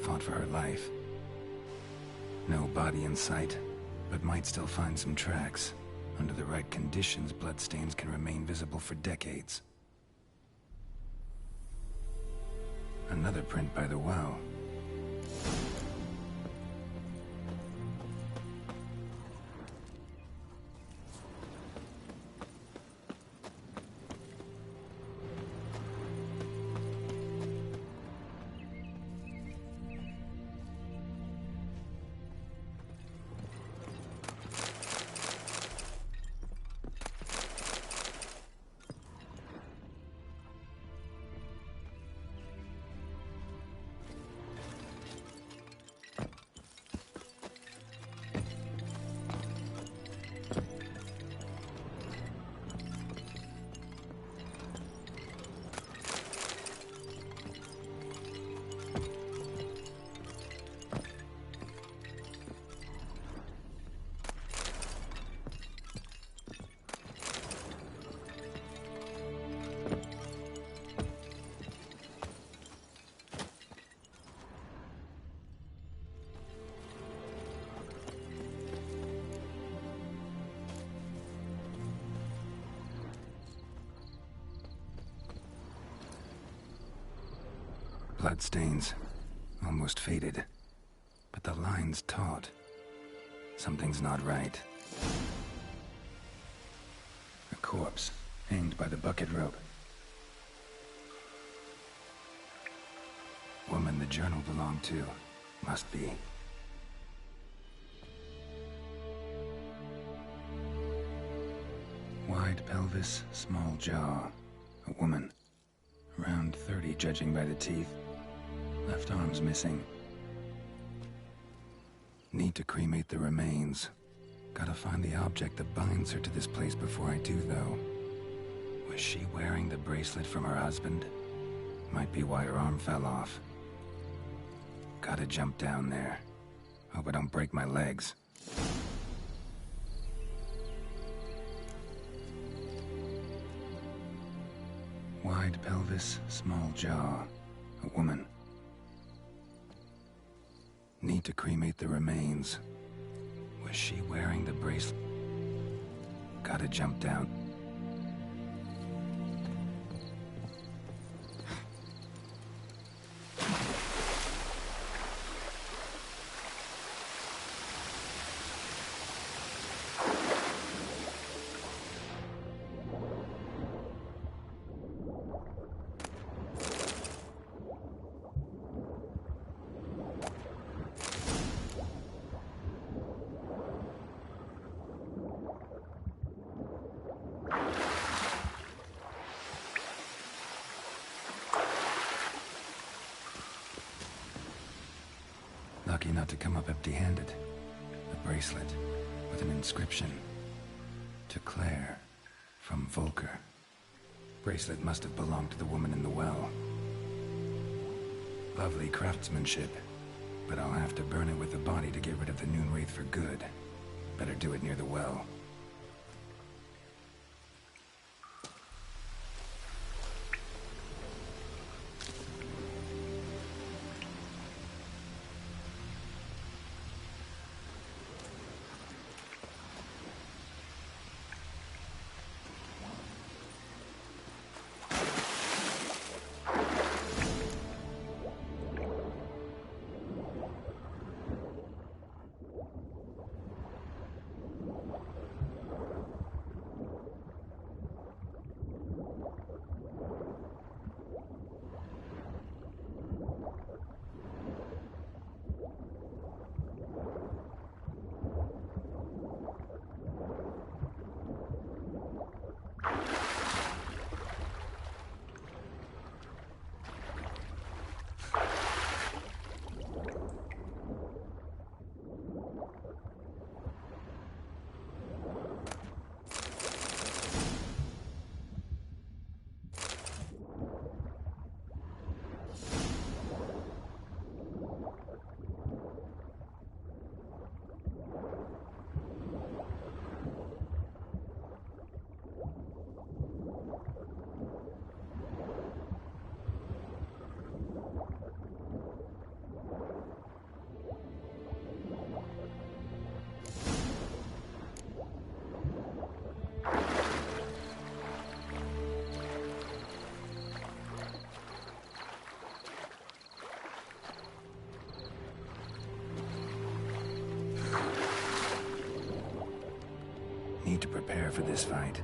fought for her life. No body in sight, but might still find some tracks. Under the right conditions, bloodstains can remain visible for decades. Another print by the well. Bloodstains, almost faded, but the line's taut. Something's not right. A corpse, hanged by the bucket rope. Woman the journal belonged to, must be. Wide pelvis, small jaw. A woman. Around 30, judging by the teeth. Left arm's missing. Need to cremate the remains. Gotta find the object that binds her to this place before I do, though. Was she wearing the bracelet from her husband? Might be why her arm fell off. Gotta jump down there. Hope I don't break my legs. Wide pelvis, small jaw. A woman. Need to cremate the remains. Was she wearing the bracelet? Gotta jump down. Lucky not to come up empty-handed. A bracelet with an inscription. To Claire, from Volker. Bracelet must have belonged to the woman in the well. Lovely craftsmanship, but I'll have to burn it with the body to get rid of the Noonwraith for good. Better do it near the well. need to prepare for this fight.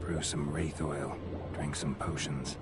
Brew some wraith oil, drink some potions.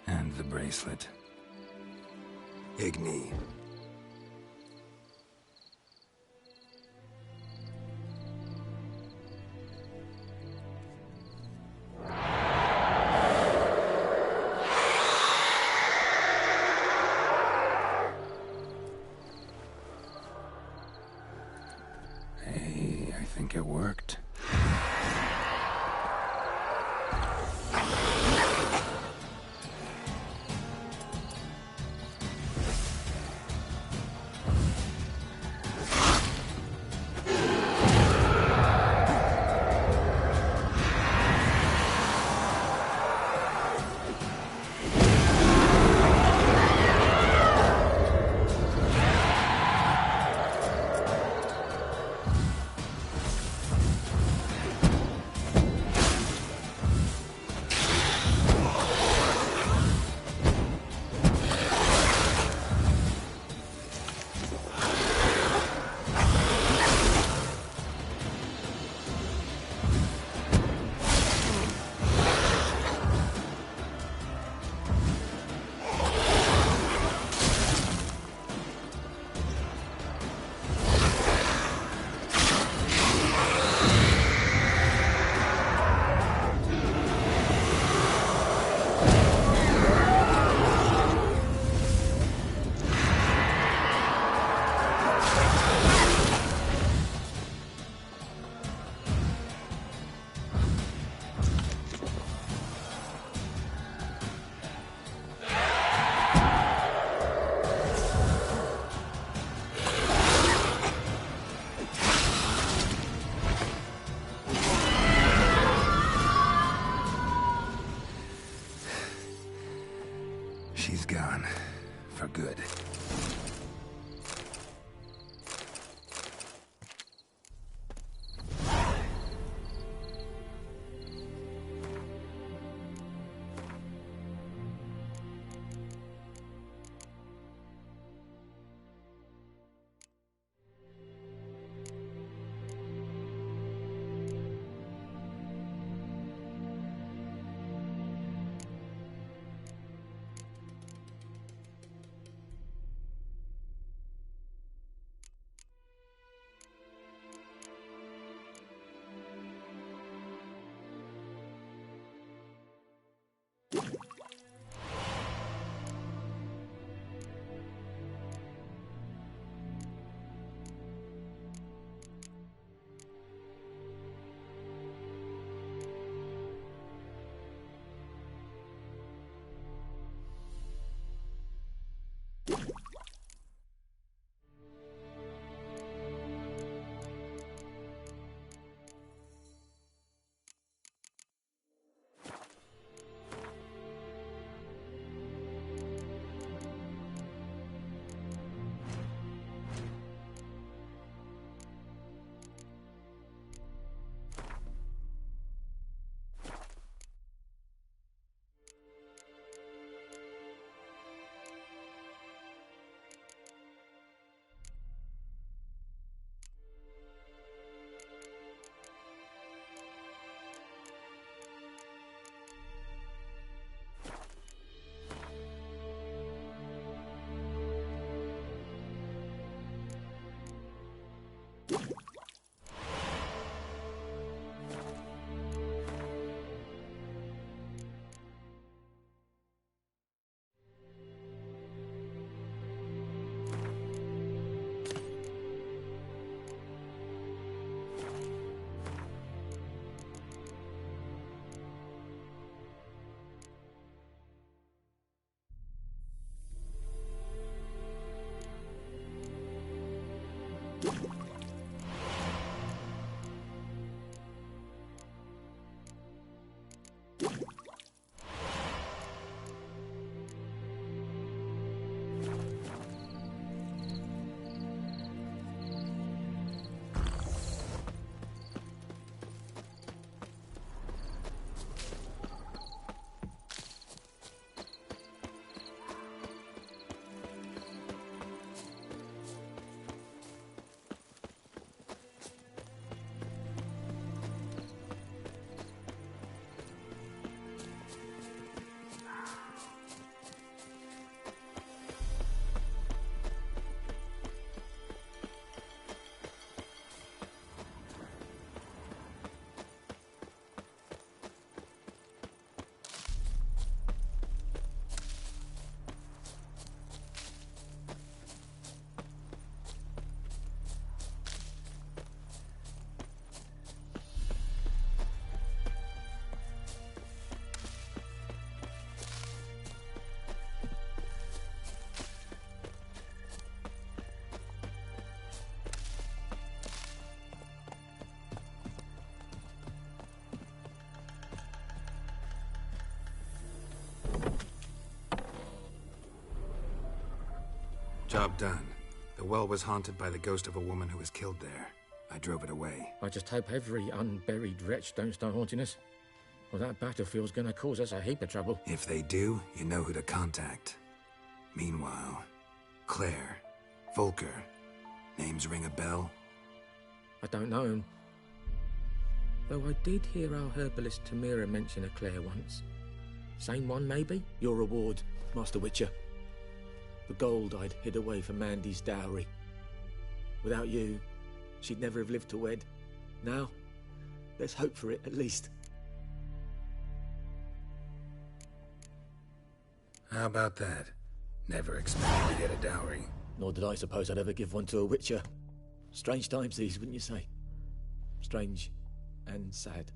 And the bracelet. Igni. Hey, I think it worked. Job done. The well was haunted by the ghost of a woman who was killed there. I drove it away. I just hope every unburied wretch don't start haunting us. Well, that battlefield's gonna cause us a heap of trouble. If they do, you know who to contact. Meanwhile, Claire, Volker, names ring a bell? I don't know him. Though I did hear our herbalist Tamira mention a Claire once. Same one, maybe? Your reward, Master Witcher. The gold I'd hid away for Mandy's dowry. Without you, she'd never have lived to wed. Now, there's hope for it, at least. How about that? Never expected to get a dowry. Nor did I suppose I'd ever give one to a Witcher. Strange times these, wouldn't you say? Strange and sad.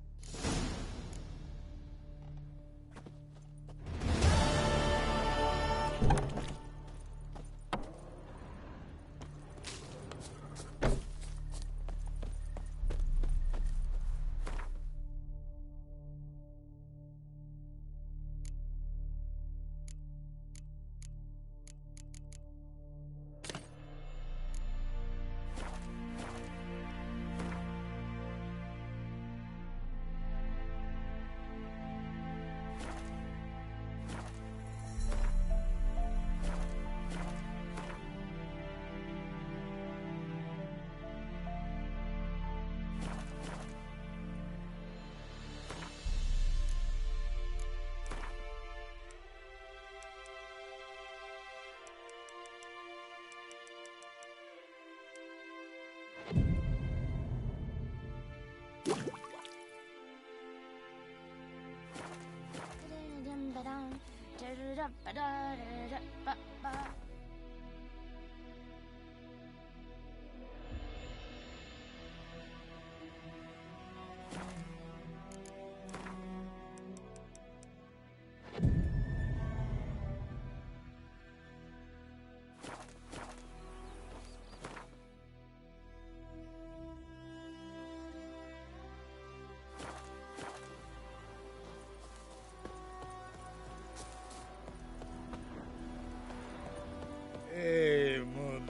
Hey, Moon.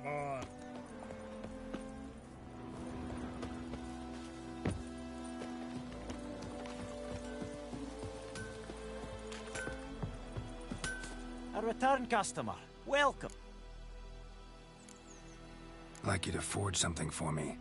Mon. A return customer. Welcome. I'd like you to forge something for me.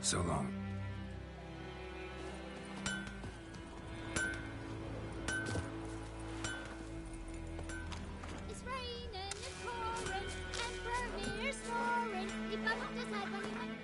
So long. It's raining, it's pouring, and Vermeer's snoring. He bumped his head when he went.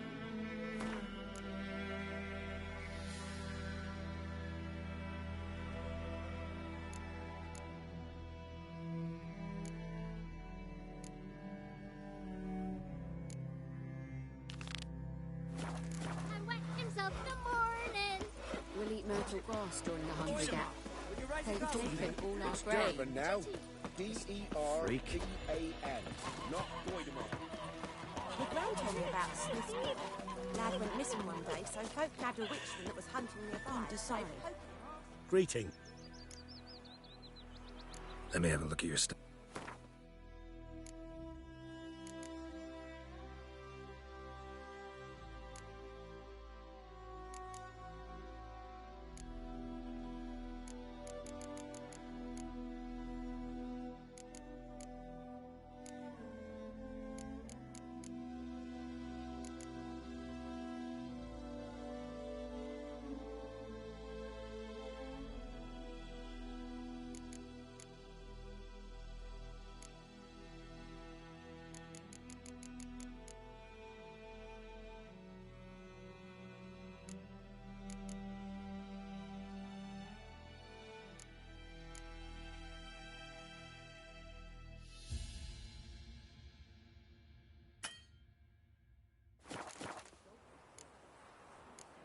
And wet himself in the morning. We'll eat myrtle grass during the hungry gap. Take the drink all our German brain. now. D-E-R-B-A-N. Not Goidemar. The Gran told me about Smith's Pit. Lad went missing one day, so folk nabbed a witchman that was hunting nearby. Decide. Greeting. Let me have a look at your stuff.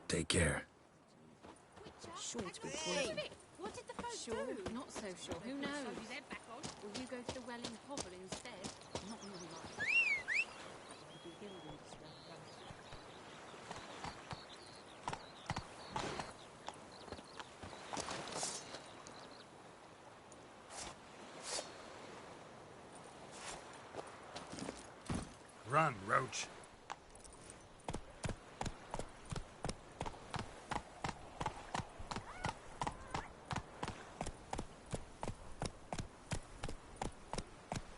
Take care. Sure to be poison. What did the folk Sure, do? not so sure. Who knows? Will you go to the Welling Hovel instead? Not in your life. It'll be gilded stuff. Run, Roach.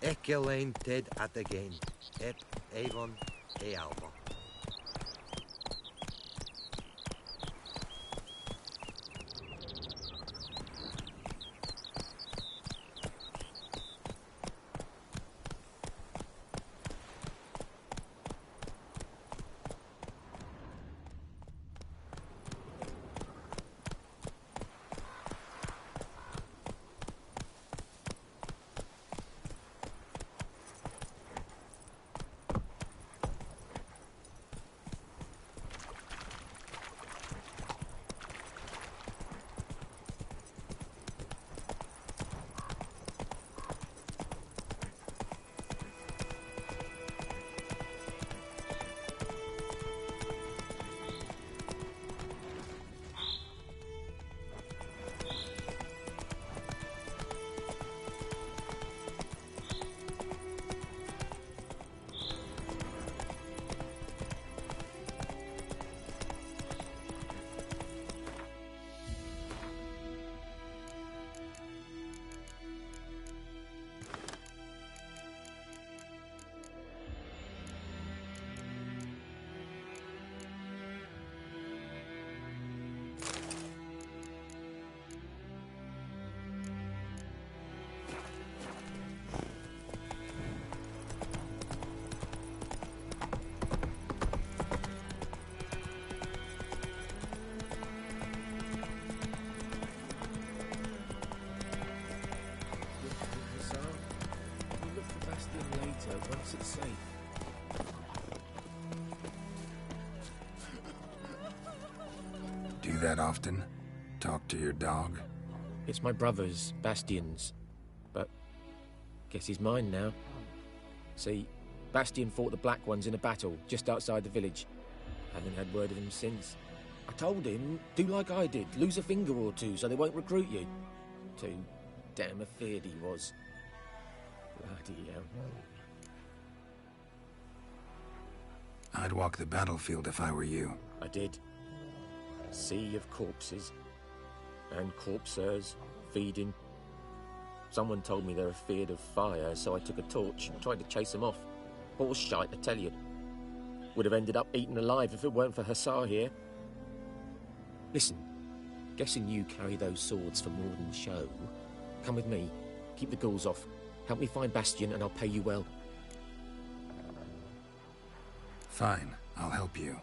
Echelane dead at again. Ep Avon e Alba. Once it's safe. Do that often? Talk to your dog? It's my brother's, Bastion's. But guess he's mine now. See, Bastion fought the Black Ones in a battle just outside the village. Haven't had word of him since. I told him, do like I did, lose a finger or two so they won't recruit you. Too damn afeard he was. Bloody hell. I'd walk the battlefield if I were you. I did. Sea of corpses. And corpsers, feeding. Someone told me they're afeard of fire, so I took a torch and tried to chase them off. Horse shite, I tell you. Would have ended up eaten alive if it weren't for Hussar here. Listen, guessing you carry those swords for more than show. Come with me, keep the ghouls off. Help me find Bastion and I'll pay you well. Fine, I'll help you.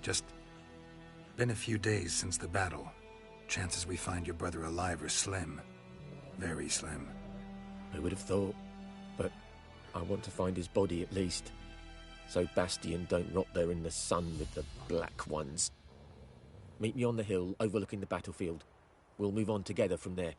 Just been a few days since the battle. Chances we find your brother alive are slim. Very slim. Who would have thought? But I want to find his body at least. So Bastion don't rot there in the sun with the Black Ones. Meet me on the hill overlooking the battlefield. We'll move on together from there.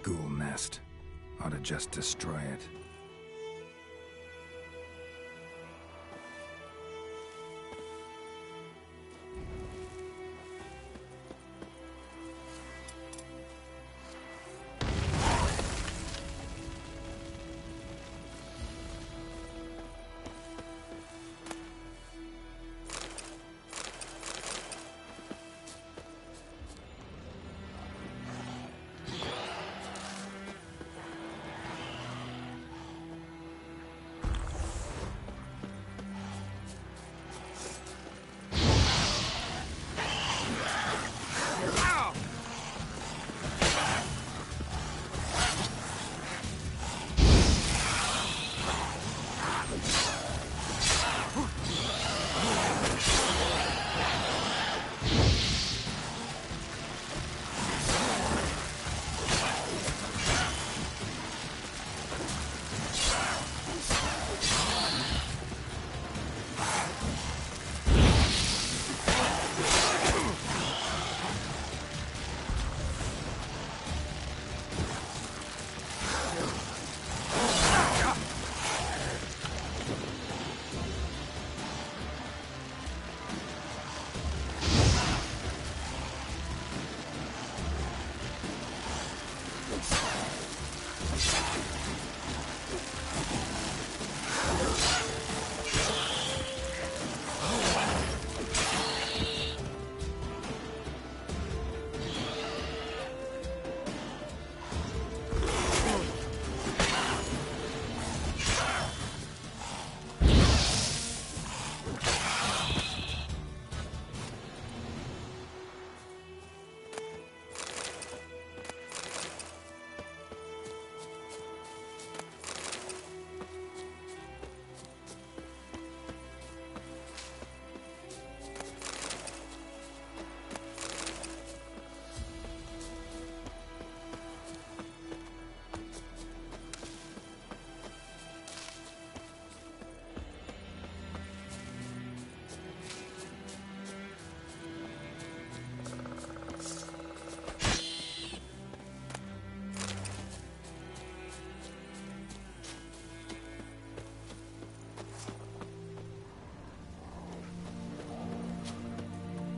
Ghoul nest. Ought to just destroy it.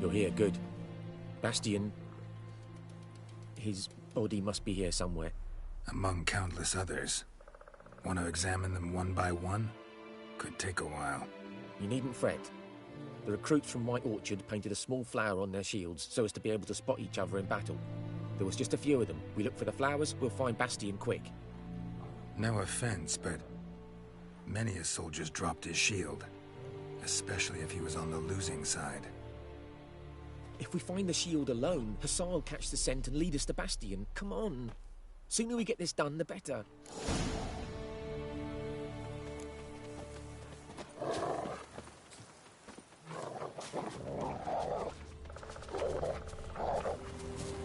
You're here, good. Bastian... his body must be here somewhere. Among countless others. Want to examine them one by one? Could take a while. You needn't fret. The recruits from White Orchard painted a small flower on their shields so as to be able to spot each other in battle. There was just a few of them. We look for the flowers, we'll find Bastian quick. No offense, but many a soldier's dropped his shield. Especially if he was on the losing side. If we find the shield alone, Hussar will catch the scent and lead us to Bastian. Come on. Sooner we get this done, the better.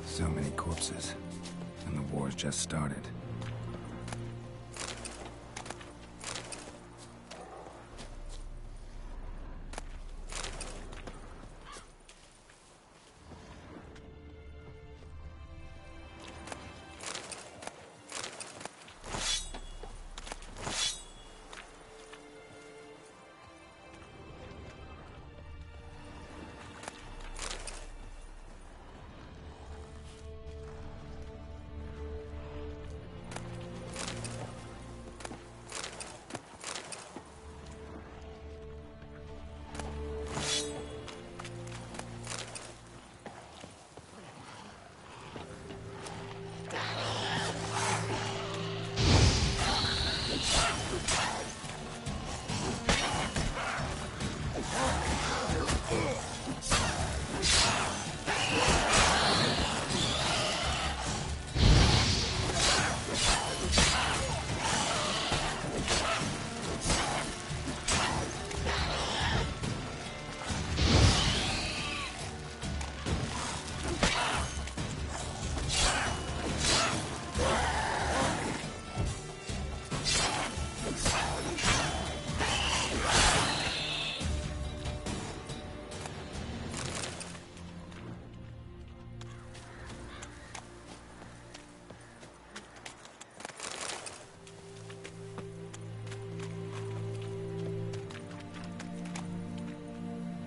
So many corpses, and the war's just started.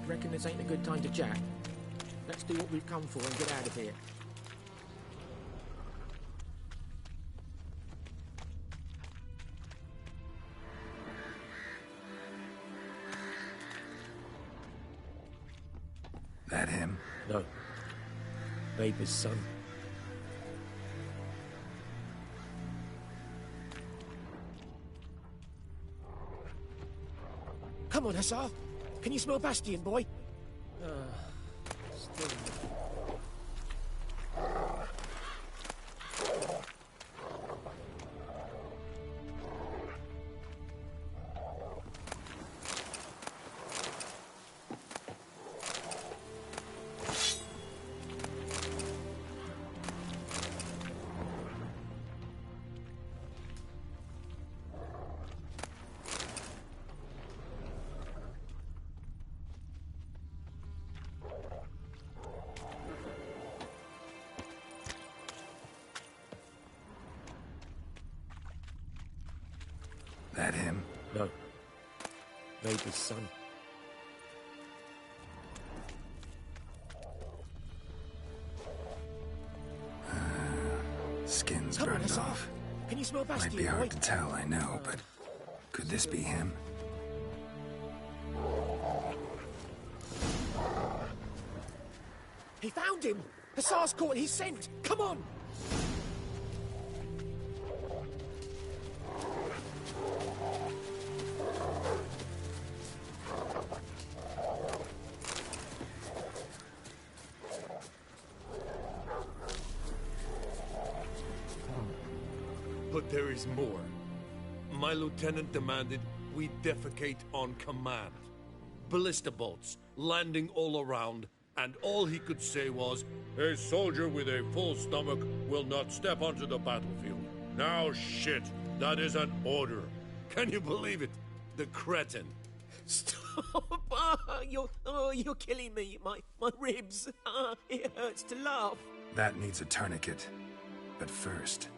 Reckon this ain't a good time to chat? Let's do what we've come for and get out of here. That him? No. Vapor's son. Come on, Hussar. Can you smell Bastian, boy? Still... That him? No. Vapor's son. Skin's Come on, burned Hussar. off. Can you smell Bastian, Might be hard boy? to tell, I know, but could this be him? He found him! Hussar's caught his scent! Come on! But there is more. My lieutenant demanded we defecate on command. Ballista bolts landing all around, and all he could say was, "A soldier with a full stomach will not step onto the battlefield." Now shit, that is an order. Can you believe it? The cretin. Stop! You're killing me. My ribs. It hurts to laugh. That needs a tourniquet. But first,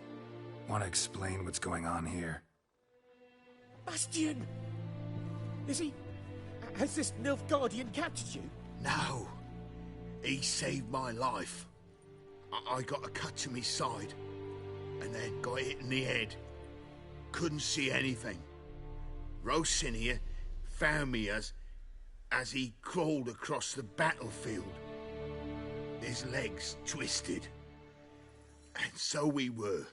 want to explain what's going on here? Bastian! Is he... Has this Nilfgaardian captured you? No. He saved my life. I got a cut to my side, and then got hit in the head. Couldn't see anything. Rosinia found me as he crawled across the battlefield. His legs twisted. And so we were.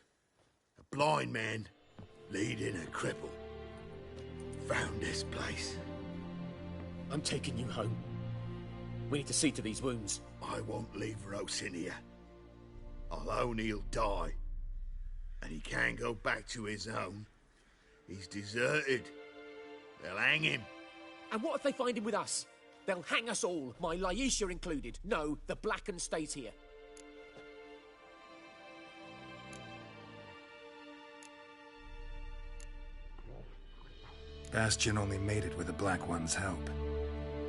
A blind man leading a cripple. Found this place. I'm taking you home. We need to see to these wounds. I won't leave Rosinia. Alone he'll die. And he can't go back to his own. He's deserted. They'll hang him. And what if they find him with us? They'll hang us all, my Laisha included. No, the Blacken stays here. Bastion only made it with the Black One's help.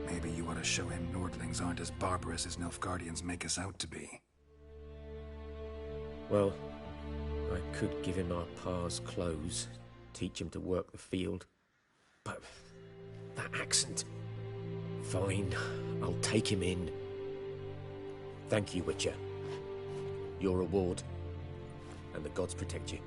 Maybe you ought to show him Nordlings aren't as barbarous as Nilfgaardians make us out to be. Well, I could give him our pa's clothes, teach him to work the field. But that accent... Fine, I'll take him in. Thank you, Witcher. Your reward. And the gods protect you.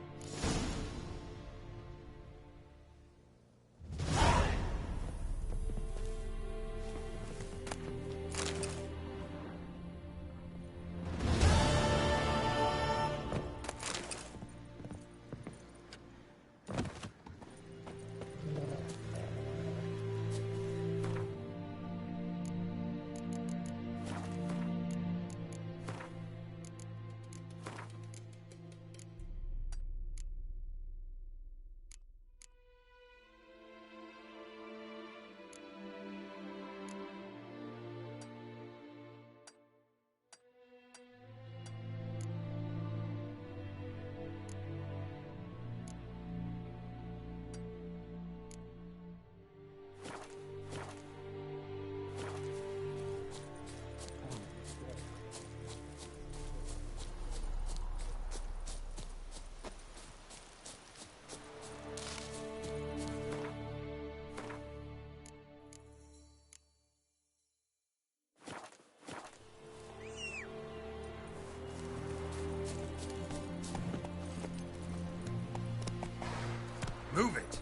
Move it!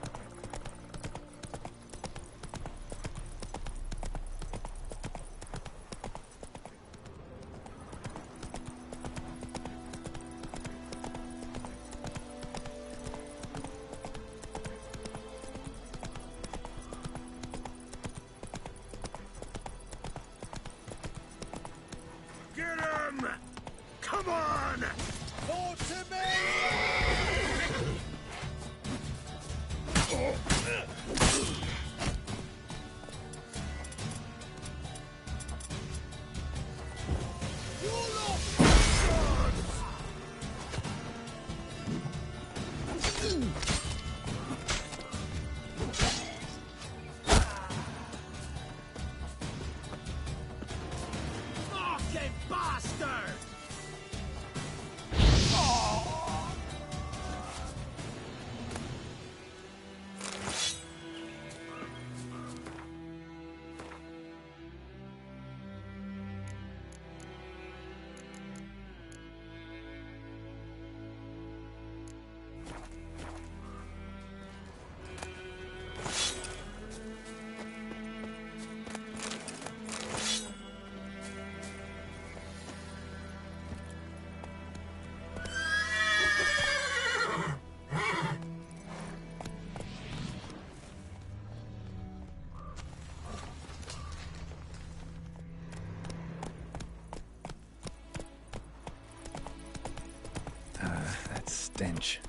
Get him! Come on! Fall to me! Fucking bastard! That stench.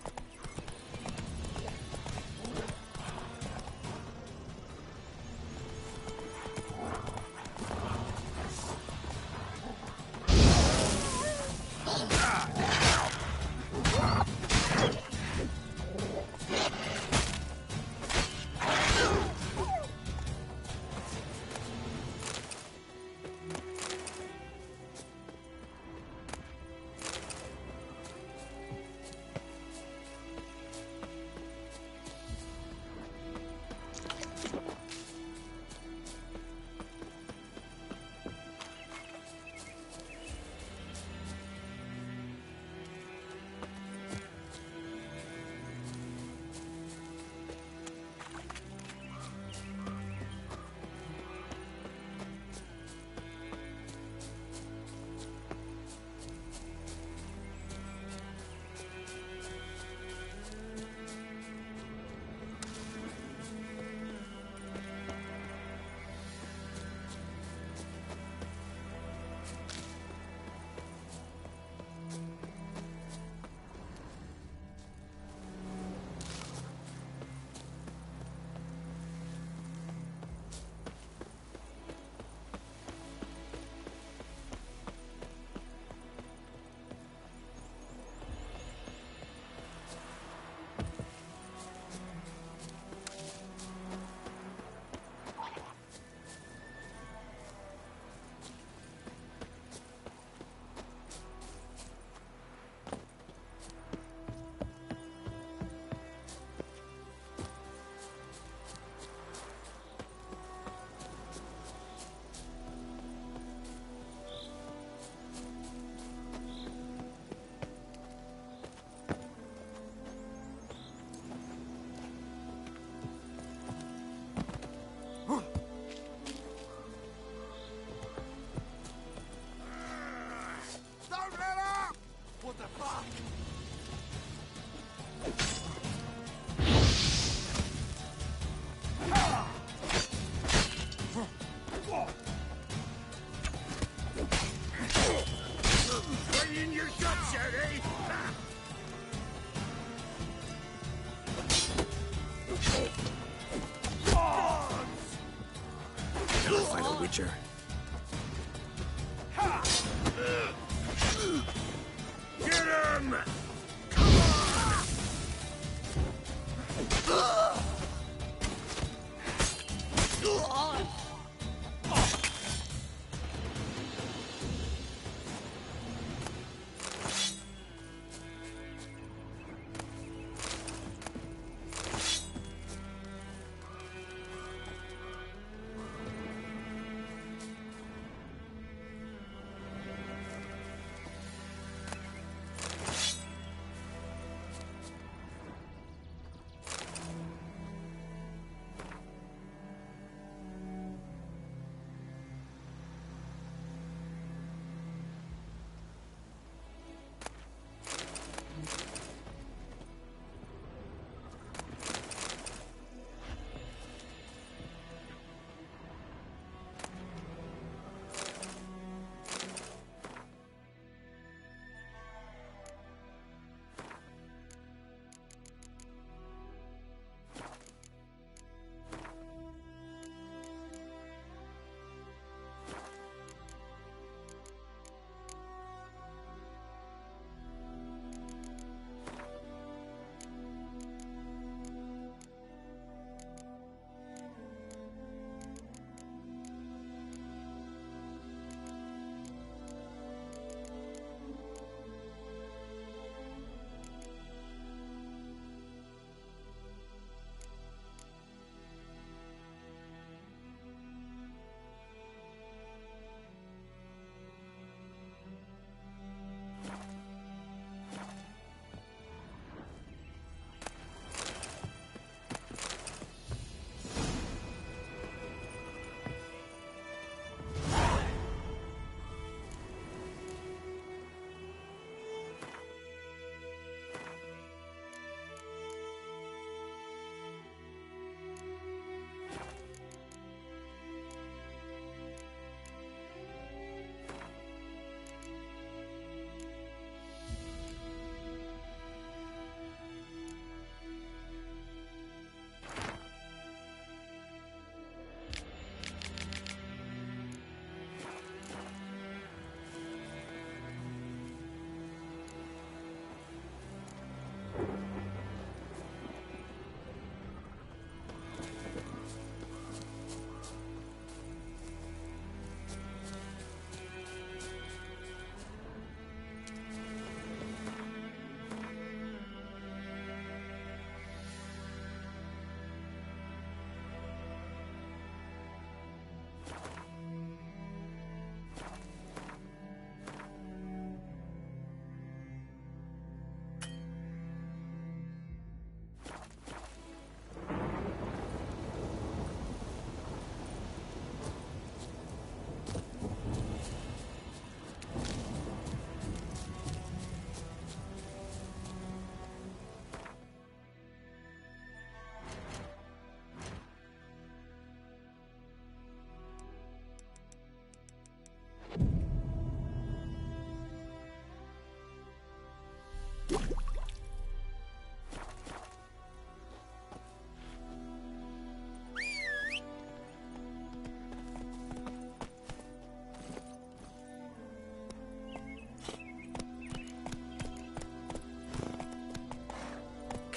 Witcher. Get him!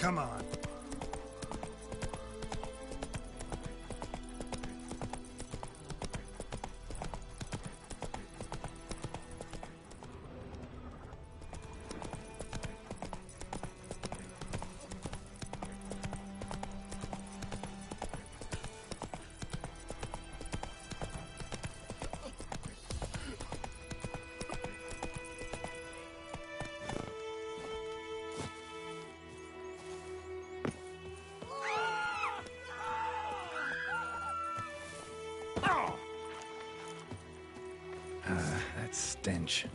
Come on. That stench.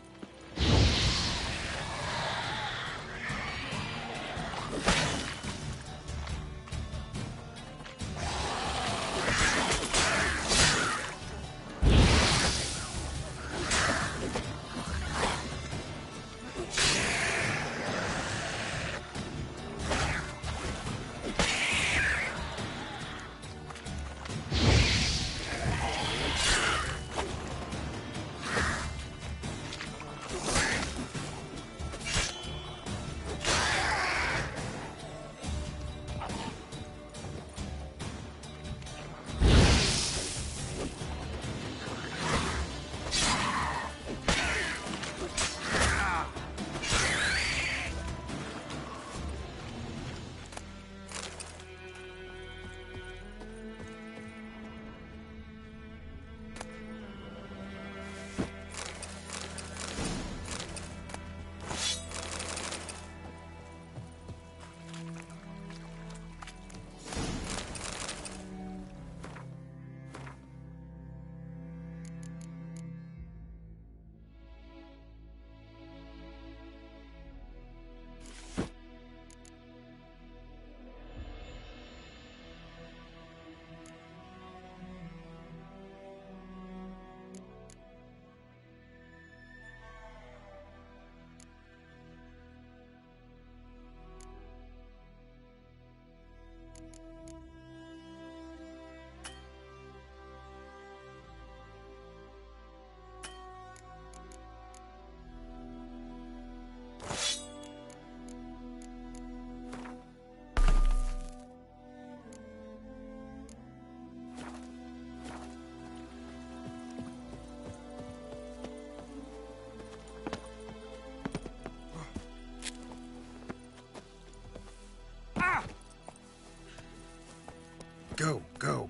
Go, go.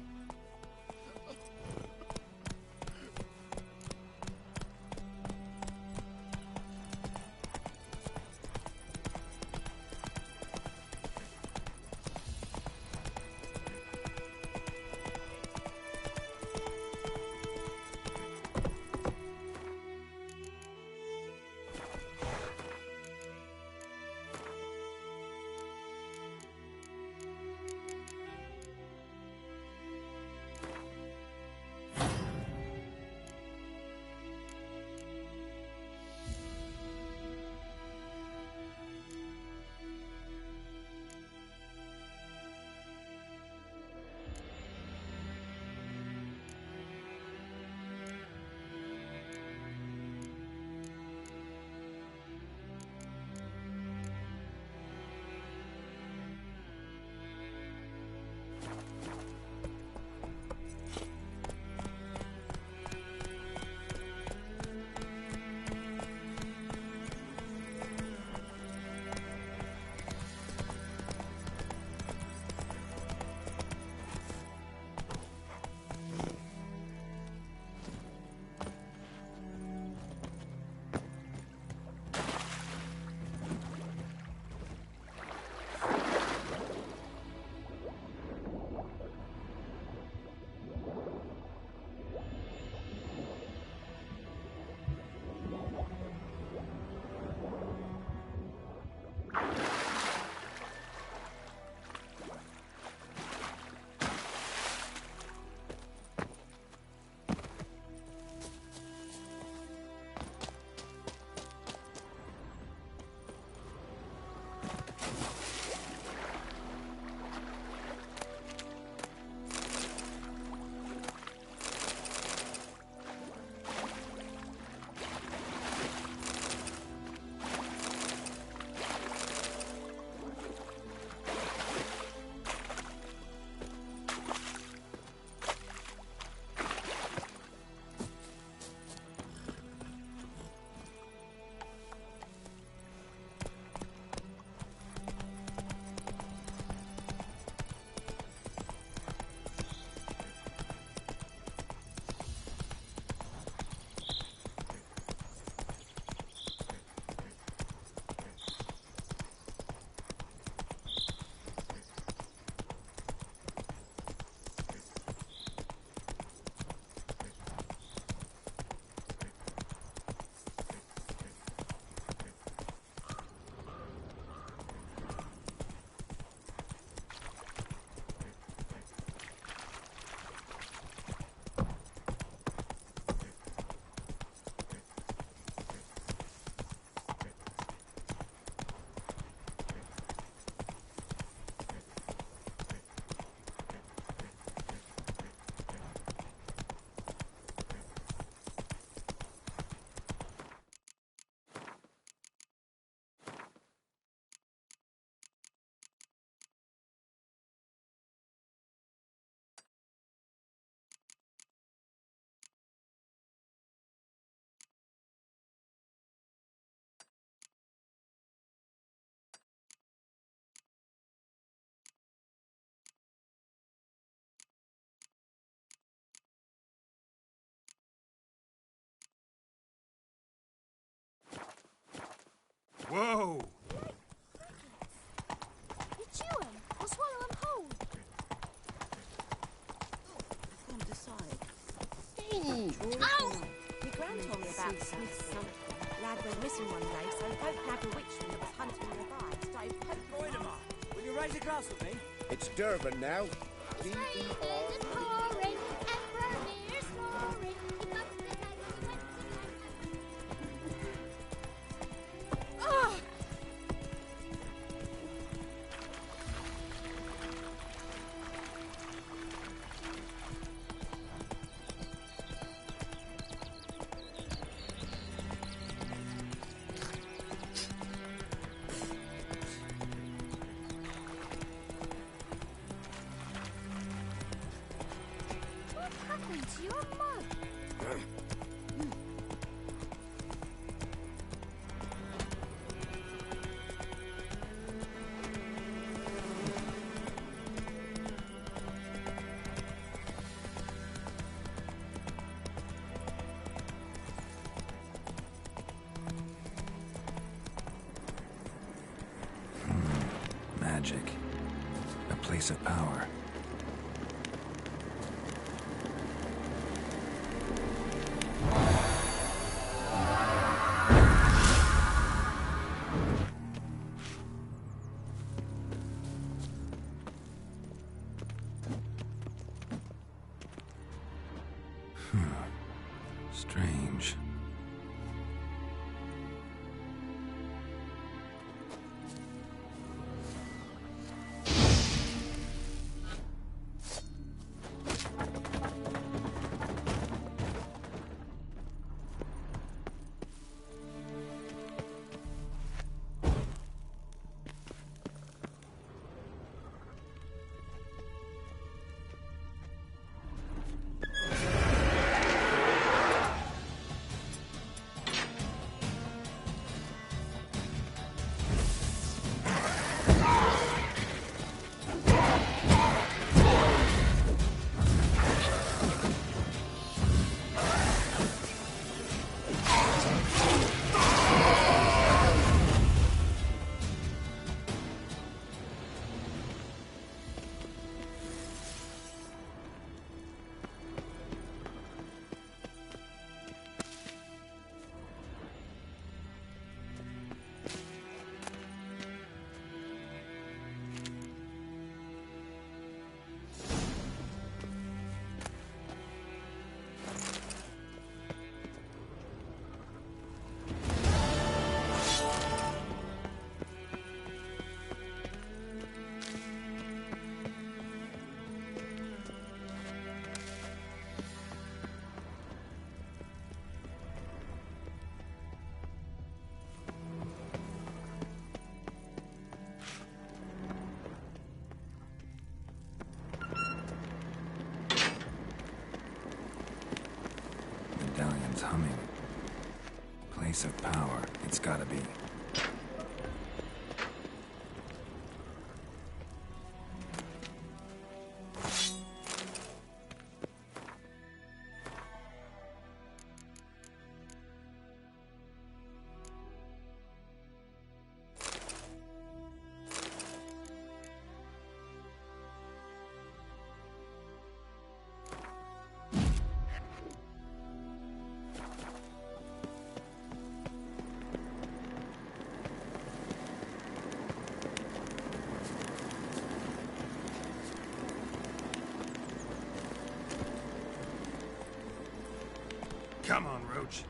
Whoa! You chew 'em or swallow 'em whole. From the side. Ow! My gran told me about Smith's son. Lad went missing one day, so folk nabbed a witchman that was hunting nearby. Started poking Moidemar, will you raise a glass with me? It's Durban now. Rain is pouring, Emperor Lear's roaring. He bumped his head when he went to Ah! What happened to your mug? place of power. Strange. Medallion's humming. Place of power, it's gotta be. Come on, Roach.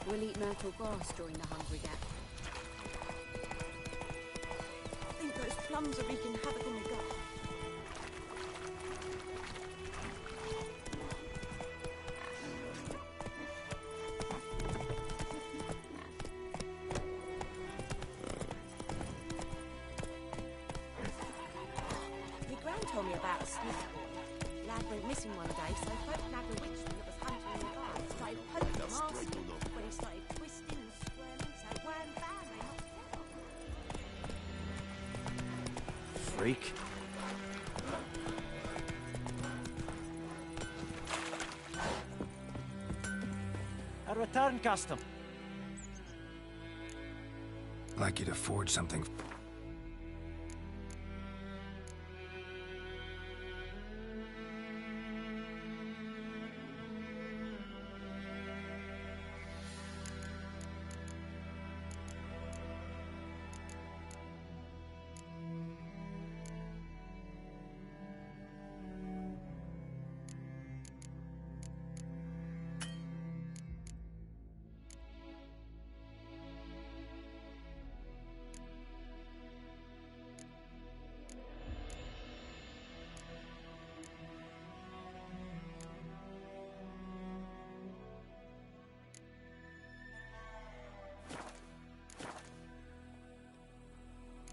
We'll eat myrtle grass during the Hungry Gap. I think those plums are wreaking havoc on the gut. My gran told me about a Smith boy. Lad went missing one day, so folk nabbed a witchman that was hunting in the garden. Started poking him, asking him, when he started twisting and squirming, so wham bam, they knocked him out. Freak. A return custom. I'd like you to forge something.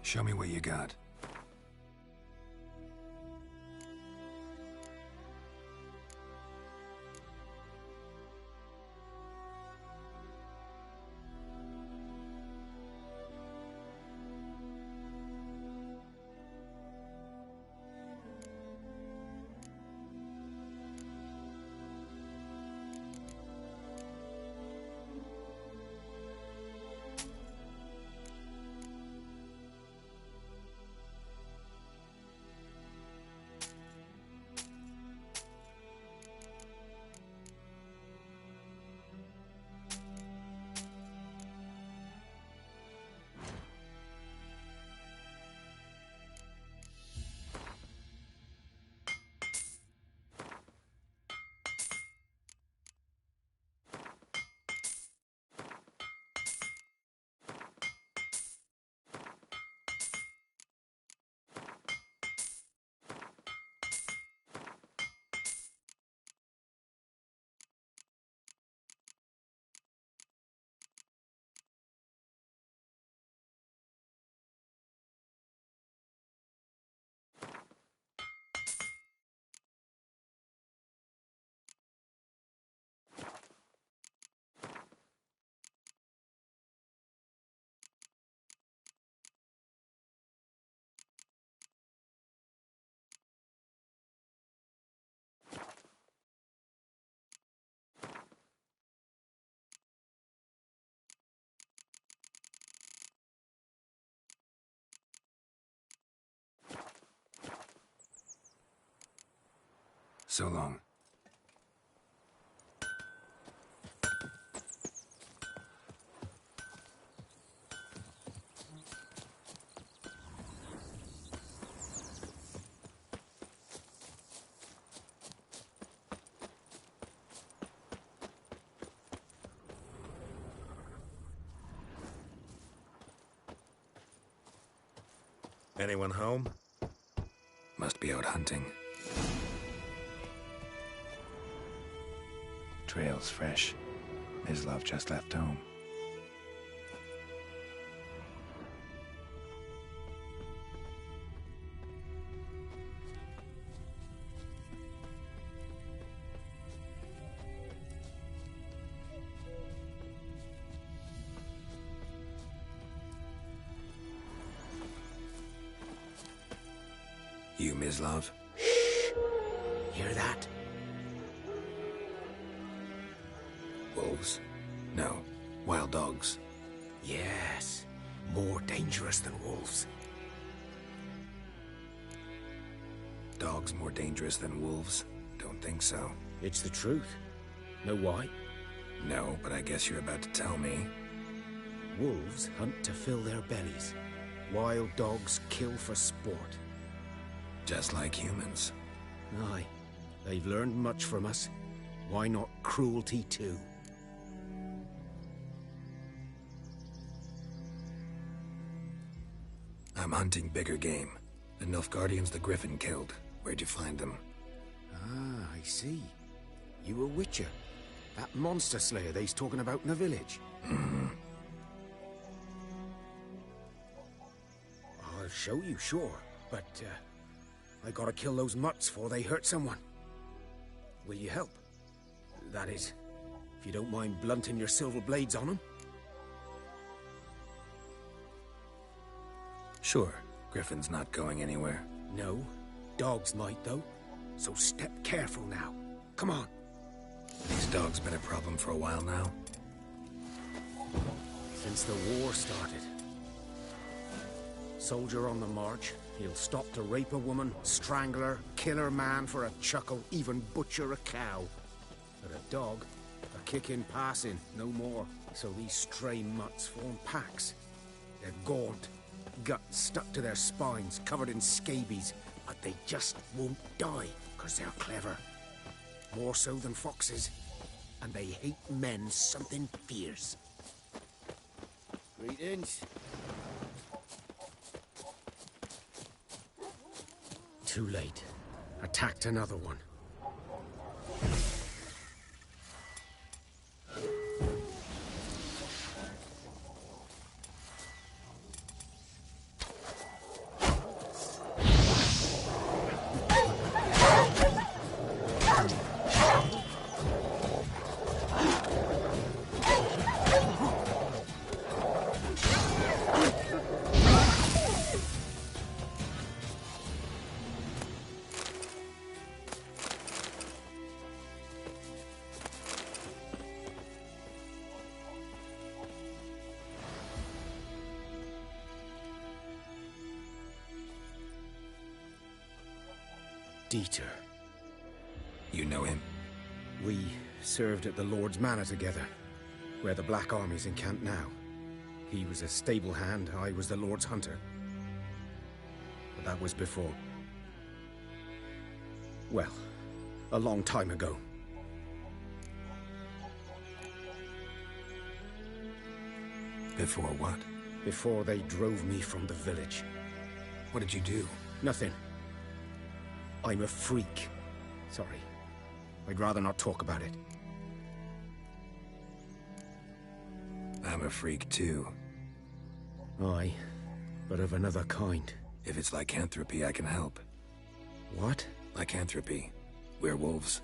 Show me what you got. So long. Anyone home? Must be out hunting. Trail's fresh. Mislav just left home. You, Mislav? Hear that? Wolves? No. Wild dogs. Yes. More dangerous than wolves. Dogs more dangerous than wolves? Don't think so. It's the truth. Know why? No, but I guess you're about to tell me. Wolves hunt to fill their bellies. Wild dogs kill for sport. Just like humans. Aye. They've learned much from us. Why not cruelty too? I'm hunting bigger game. The Nilfgaardians the Griffin killed. Where'd you find them? Ah, I see. You a witcher. That monster slayer they's talking about in the village. Mm-hmm. I'll show you, sure. But, I gotta kill those mutts before they hurt someone. Will you help? That is, if you don't mind blunting your silver blades on them. Sure. Griffin's not going anywhere. No. Dogs might, though. So step careful now. Come on. These dogs been a problem for a while now? Since the war started. Soldier on the march, he'll stop to rape a woman, strangle her, kill her man for a chuckle, even butcher a cow. But a dog, a kick in passing, no more. So these stray mutts form packs. They're gaunt, guts stuck to their spines, covered in scabies, but they just won't die, because they're clever. More so than foxes. And they hate men something fierce. Greetings. Too late. Attacked another one. Dieter. You know him? We served at the Lord's Manor together, where the Black Army's encamped now. He was a stable hand, I was the Lord's hunter. But that was before. Well, a long time ago. Before what? Before they drove me from the village. What did you do? Nothing. I'm a freak. Sorry. I'd rather not talk about it. I'm a freak too. Aye, but of another kind. If it's lycanthropy, I can help. What? Lycanthropy. Werewolves.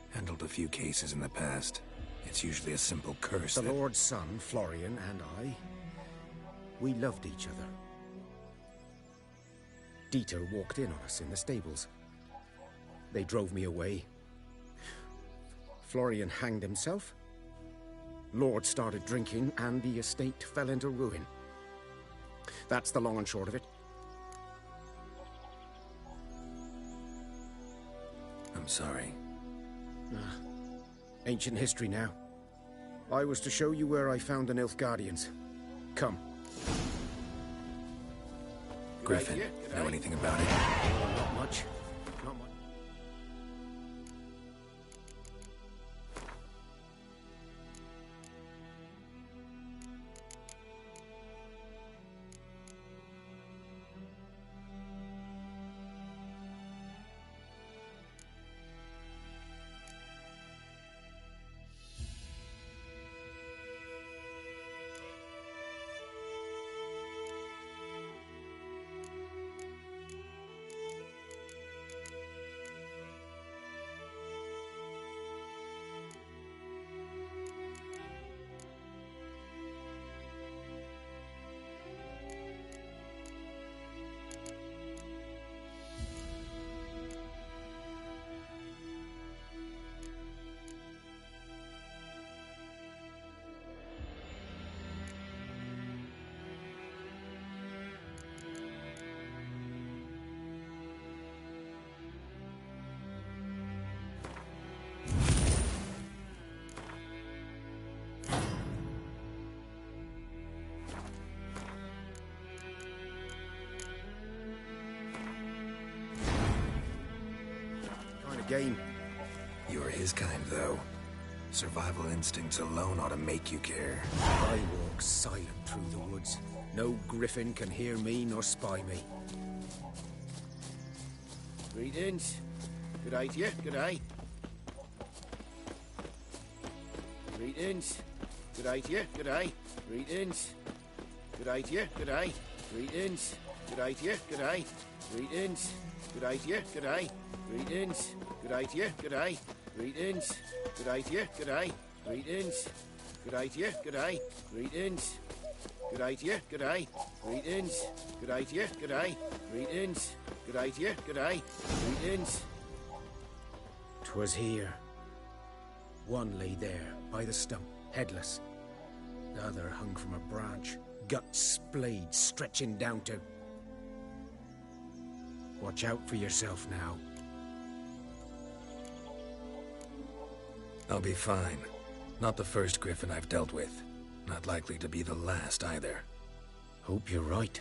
Handled a few cases in the past. It's usually a simple curse The that... Lord's son, Florian, and I, we loved each other. Dieter walked in on us in the stables. They drove me away. Florian hanged himself. Lord started drinking, and the estate fell into ruin. That's the long and short of it. I'm I'm sorry. Ancient history now. I was to show you where I found the Nilfgaardians. Come. Griffin, know anything about it? Not much. Not much. Game. You're his kind, though. Survival instincts alone ought to make you care. I walk silent through the woods. No griffin can hear me nor spy me. Greetings. Good day to you. Good day. Greetings. Good day to you. Good day. Greetings. Good day to you. Good day. Greetings. Good day to you. Good day. Greetings. Good day to you. Good day. Greetings. Good day to you. Good day. Greetings. Good day to you. Good day. Greetings. Good day to you. Good day. Greetings. Good day to you. Good day. Greetings. Good day to you. Good day. Greetings. Good day to you. Good day. Greetings. 'Twas here. One lay there, by the stump, headless. The other hung from a branch, guts splayed, stretching down to... Watch out for yourself now. I'll be fine. Not the first griffin I've dealt with. Not likely to be the last, either. Hope you're right.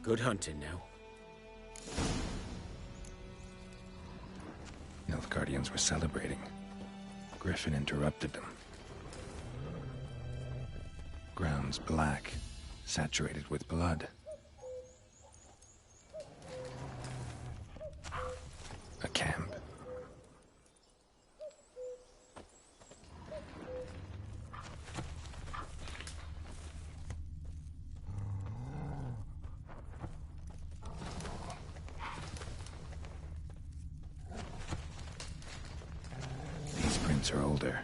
Good hunting now. Nilfgaardians were celebrating. Griffin interrupted them. Ground's black, saturated with blood. A camp. These prints are older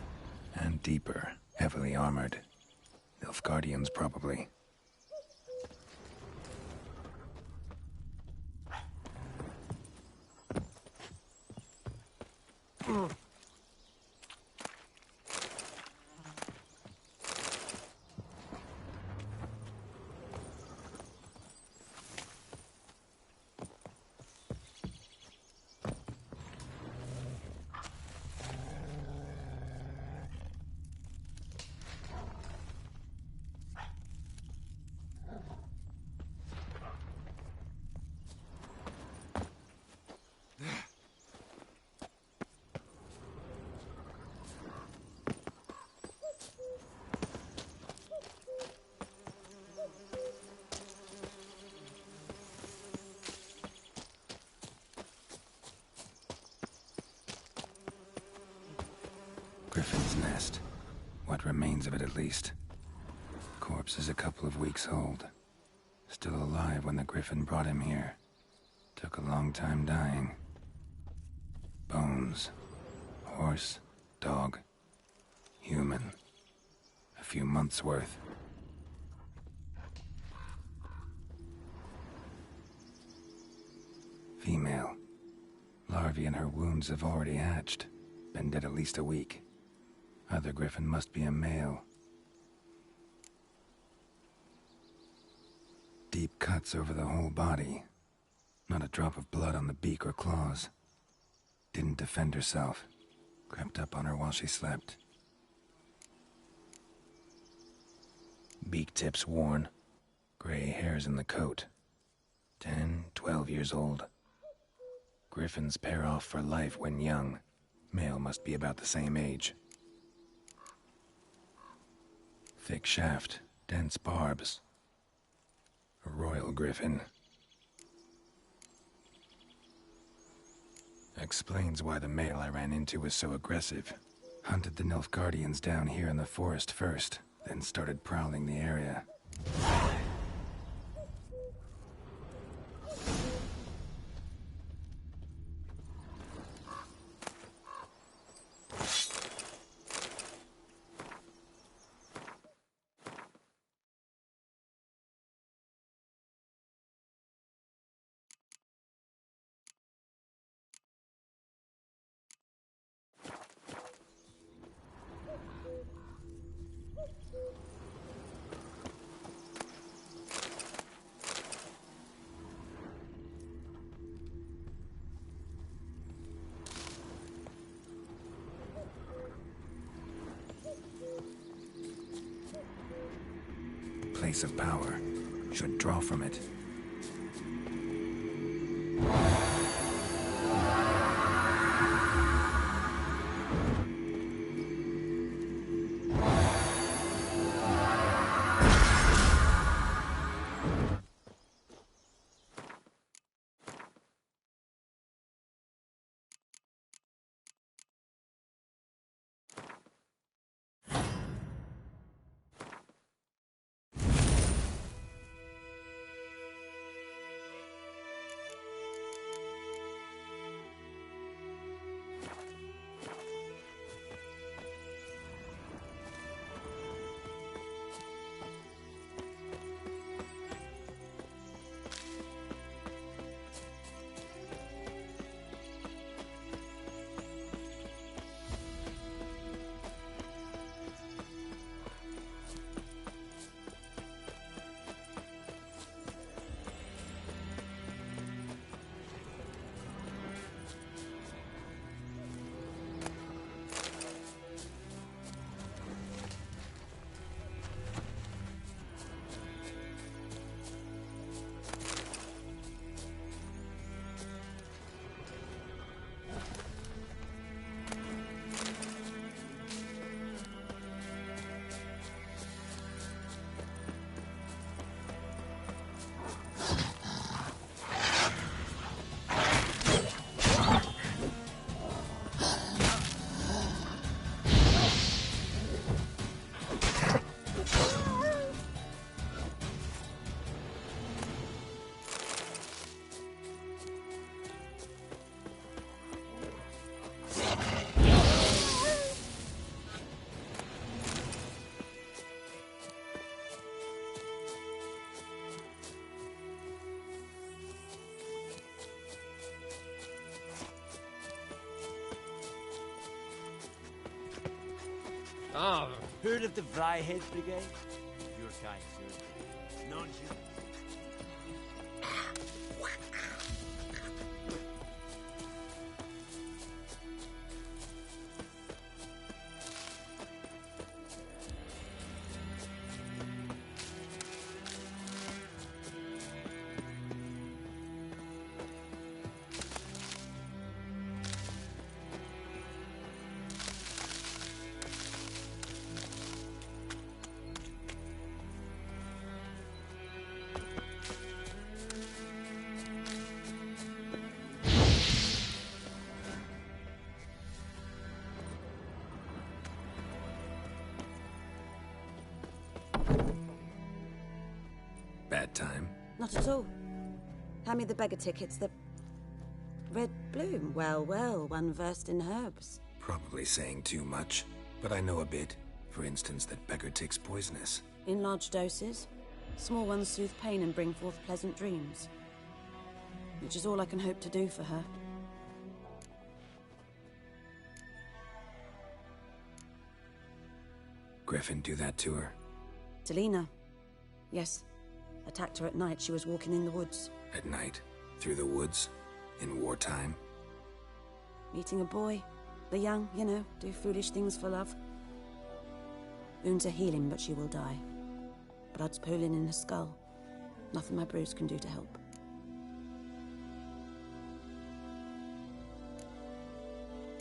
and deeper, heavily armored. Nilfgaardians, probably. Griffin's nest. What remains of it, at least. Corpse is a couple of weeks old. Still alive when the Griffin brought him here. Took a long time dying. Bones. Horse. Dog. Human. A few months' worth. Female. Larvae in her wounds have already hatched. Been dead at least a week. Other Griffin must be a male. Deep cuts over the whole body. Not a drop of blood on the beak or claws. Didn't defend herself. Crept up on her while she slept. Beak tips worn. Gray hairs in the coat. 10, 12 years old. Griffins pair off for life when young. Male must be about the same age. Thick shaft, dense barbs. A royal griffin. Explains why the male I ran into was so aggressive. Hunted the Nilfgaardians down here in the forest first, then started prowling the area. Place of power. Should draw from it. Ah, heard of the Vryhead Brigade? Your kind, sir. None you. Bad time? Not at all. Hand me the beggar tickets, the red bloom. Well, well, one versed in herbs. Probably saying too much, but I know a bit. For instance, that beggar tick's poisonous. In large doses. Small ones soothe pain and bring forth pleasant dreams. Which is all I can hope to do for her. Griffin do that to her? Delina. Yes. Attacked her at night. She was walking in the woods. At night? Through the woods? In wartime? Meeting a boy. The young, you know, do foolish things for love. Wounds are healing, but she will die. Blood's pooling in her skull. Nothing my bruise can do to help.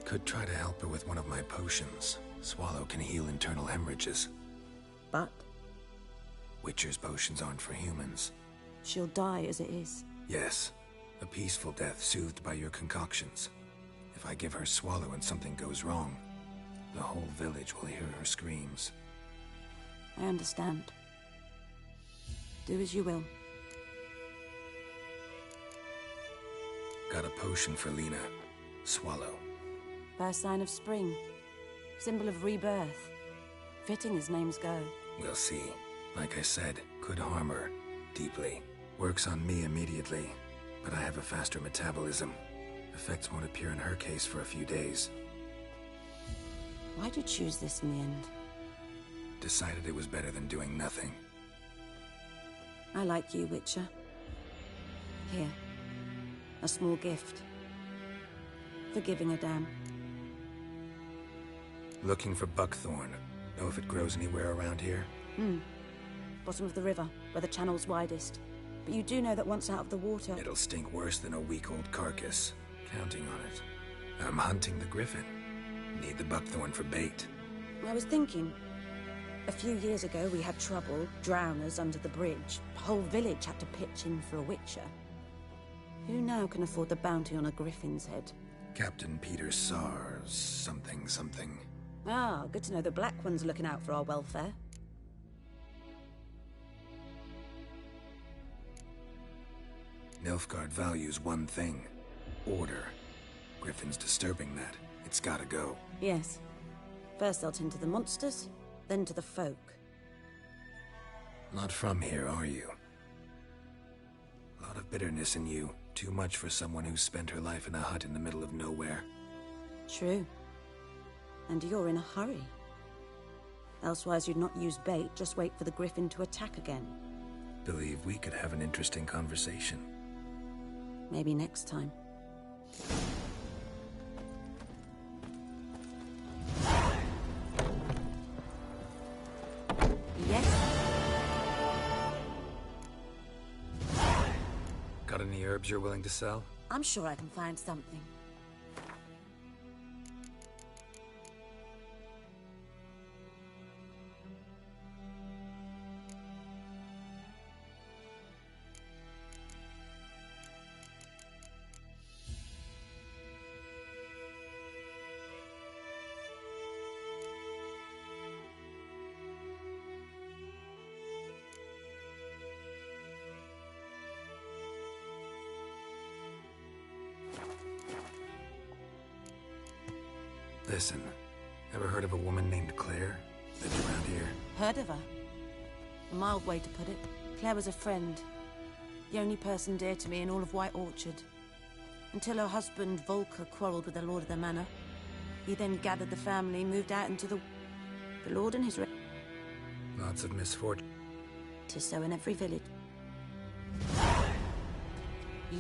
Could try to help her with one of my potions. Swallow can heal internal hemorrhages. But? Witcher's potions aren't for humans. She'll die as it is. Yes. A peaceful death soothed by your concoctions. If I give her Swallow and something goes wrong, the whole village will hear her screams. I understand. Do as you will. Got a potion for Lena. Swallow. First sign of spring. Symbol of rebirth. Fitting as names go. We'll see. Like I said, could harm her. Deeply. Works on me immediately, but I have a faster metabolism. Effects won't appear in her case for a few days. Why'd you choose this in the end? Decided it was better than doing nothing. I like you, Witcher. Here. A small gift. For giving a damn. Looking for buckthorn. Know if it grows anywhere around here? Bottom of the river, where the channel's widest. But you do know that once out of the water... It'll stink worse than a week-old carcass. Counting on it. I'm hunting the griffin. Need the buckthorn for bait. I was thinking... A few years ago, we had trouble, drowners under the bridge. The whole village had to pitch in for a witcher. Who now can afford the bounty on a griffin's head? Captain Peter Sars, something. Ah, good to know the Black One's looking out for our welfare. Nilfgaard values one thing. Order. Griffin's disturbing that. It's gotta go. Yes. First they'll tend to the monsters, then to the folk. Not from here, are you? A lot of bitterness in you. Too much for someone who spent her life in a hut in the middle of nowhere. True. And you're in a hurry. Elsewise you'd not use bait, just wait for the griffin to attack again. Believe we could have an interesting conversation. Maybe next time. Yes? Got any herbs you're willing to sell? I'm sure I can find something. Listen, ever heard of a woman named Claire? Lived around here? Heard of her? A mild way to put it. Claire was a friend. The only person dear to me in all of White Orchard. Until her husband, Volker, quarreled with the lord of the manor. He then gathered the family, moved out into the lord and his... Lots of misfortune. 'Tis so in every village.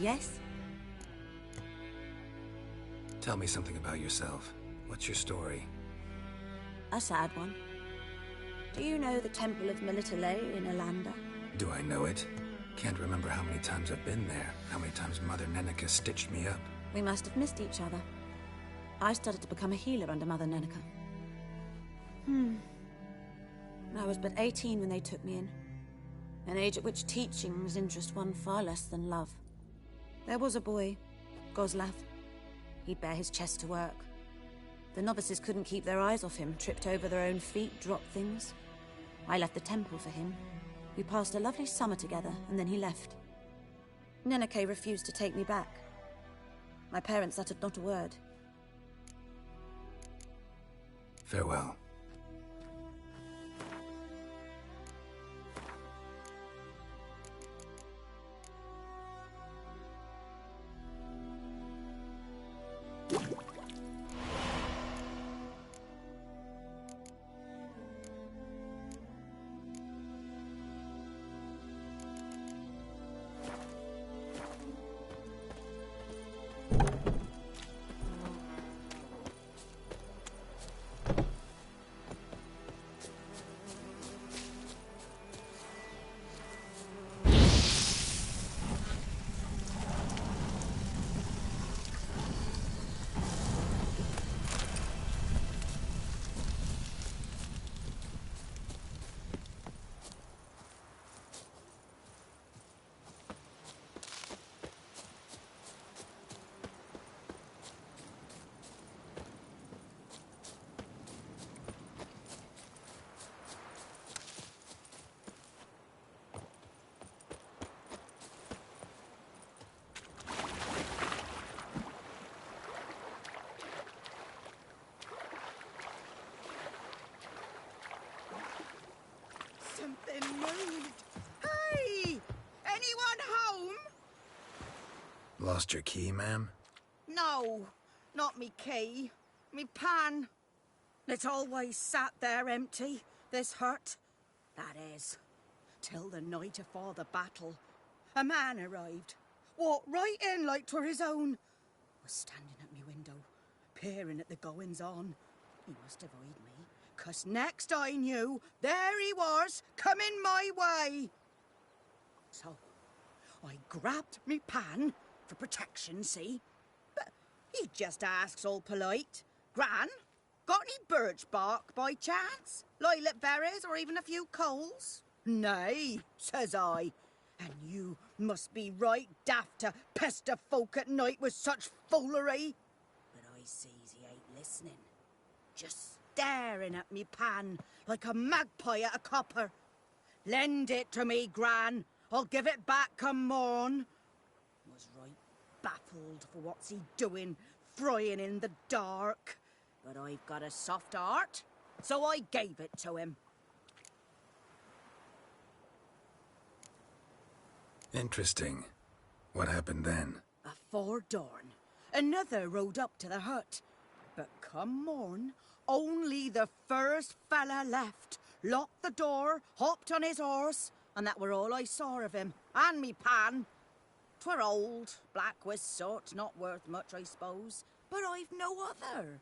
Yes? Tell me something about yourself. What's your story? A sad one. Do you know the Temple of Melitele in Alanda? Do I know it? Can't remember how many times I've been there. How many times Mother Neneka stitched me up. We must have missed each other. I started to become a healer under Mother Neneka. I was but 18 when they took me in. An age at which teachings interest one far less than love. There was a boy, Goslav. He'd bare his chest to work. The novices couldn't keep their eyes off him, tripped over their own feet, dropped things. I left the temple for him. We passed a lovely summer together, and then he left. Neneke refused to take me back. My parents uttered not a word. Farewell. Lost your key, ma'am? No, not me key. Me pan. It's always sat there empty, this hut. That is, till the night afore the battle. A man arrived, walked right in like 'twere his own. Was standing at me window, peering at the goings-on. He must have eyed me, 'cause next I knew, there he was, coming my way. So, I grabbed me pan, for protection, see? But he just asks all polite, Gran, got any birch bark by chance? Lilac berries or even a few coals? Nay, says I. And you must be right daft to pester folk at night with such foolery. But I sees he ain't listening. Just staring at me pan like a magpie at a copper. Lend it to me, Gran. I'll give it back come morn. Was right baffled for what's he doing, frying in the dark. But I've got a soft heart, so I gave it to him. Interesting. What happened then? Afore dawn, another rode up to the hut. But come morn, only the first fella left, locked the door, hopped on his horse, and that were all I saw of him, and me pan. 'Twere old, black with soot, not worth much, I suppose, but I've no other.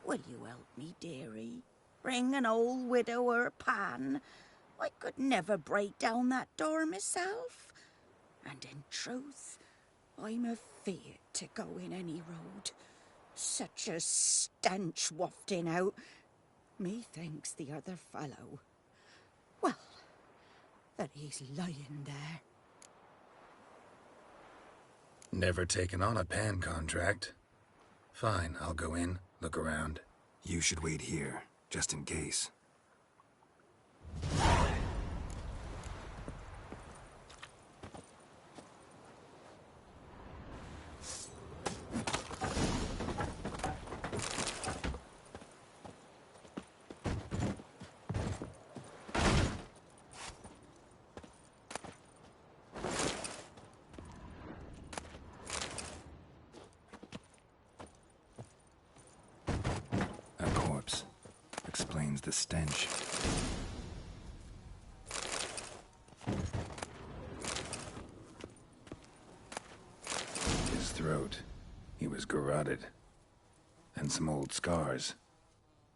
Will you help me, dearie? Bring an old widower pan. I could never break down that door myself. And in truth, I'm afeard to go in any road. Such a stench wafting out. Methinks the other fellow, well, that he's lying there. Never taken on a pan contract. Fine, I'll go in, look around. You should wait here, just in case. Explains the stench. His throat. He was garroted. And some old scars.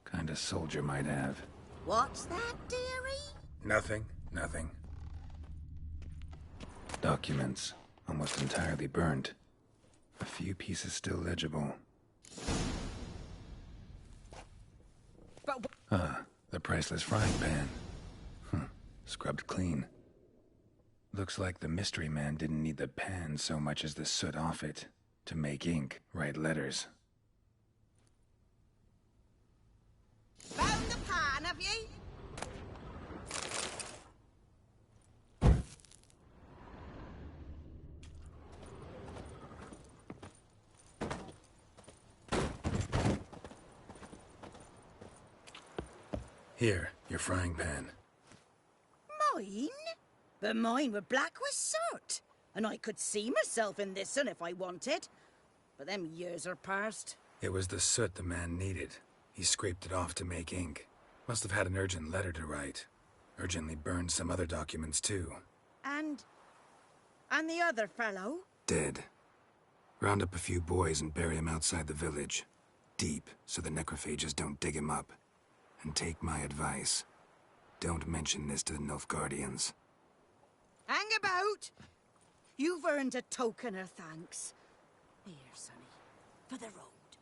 Kind of soldier might have. What's that, dearie? Nothing. Documents. Almost entirely burnt. A few pieces still legible. The priceless frying pan. Scrubbed clean. Looks like the mystery man didn't need the pan so much as the soot off it to make ink, write letters. Found the pan, have ye? Here, your frying pan. Mine? But mine were black with soot. And I could see myself in this one if I wanted. But them years are past. It was the soot the man needed. He scraped it off to make ink. Must have had an urgent letter to write. Urgently burned some other documents too. And the other fellow? Dead. Round up a few boys and bury him outside the village. Deep, so the necrophages don't dig him up. And take my advice. Don't mention this to the Nilfgaardians. Hang about! You've earned a token of thanks. Here, sonny, for the road.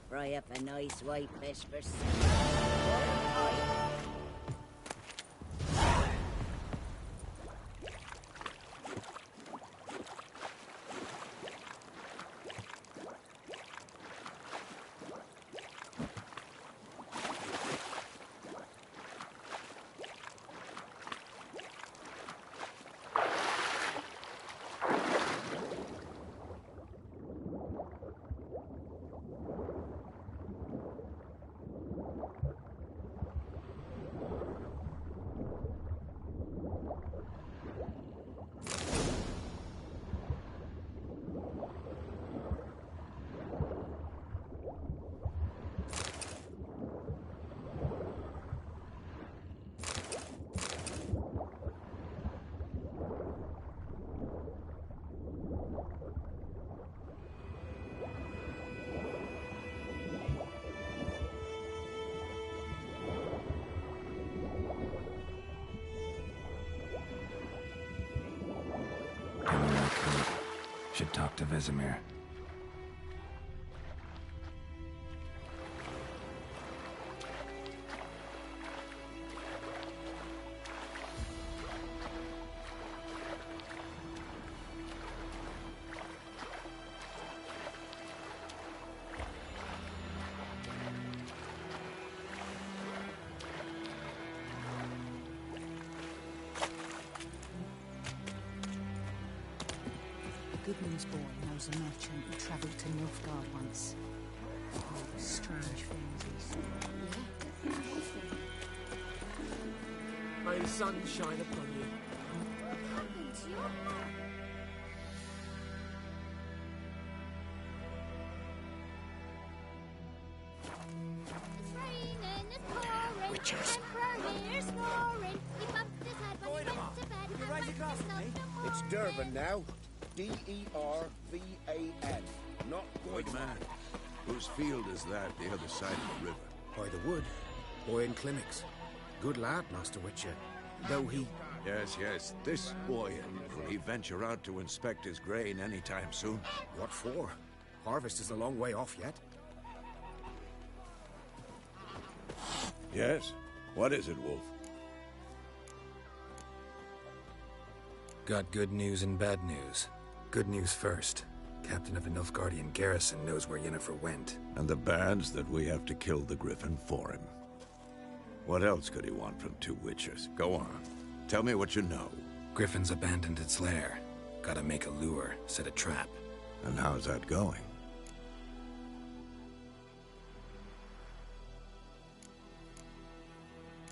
Fry up a nice white fish for supper. Should talk to Vesemir. Goodman's boy knows a merchant who travelled to Nilfgaard once. Oh, strange things he saw. May the sun shine upon you. What happened to your mom? It's raining, it's pouring, Witches. Emperor here snoring. He bumped his head when he went to bed. You and raise a waked glass himself for me? in the It's morning. Durban now. D-E-R-V-A-N. Not Good man. Whose field is that, the other side of the river? By the wood. Boy in Climmix. Good lad, Master Witcher. Though he... Yes, yes. This boy, will he venture out to inspect his grain any time soon? What for? Harvest is a long way off yet. Yes? What is it, Wolf? Got good news and bad news. Good news first. Captain of the Nilfgaardian garrison knows where Yennefer went. And the bad's that we have to kill the Griffin for him. What else could he want from two witches? Go on. Tell me what you know. Griffin's abandoned its lair. Gotta make a lure, set a trap. And how's that going?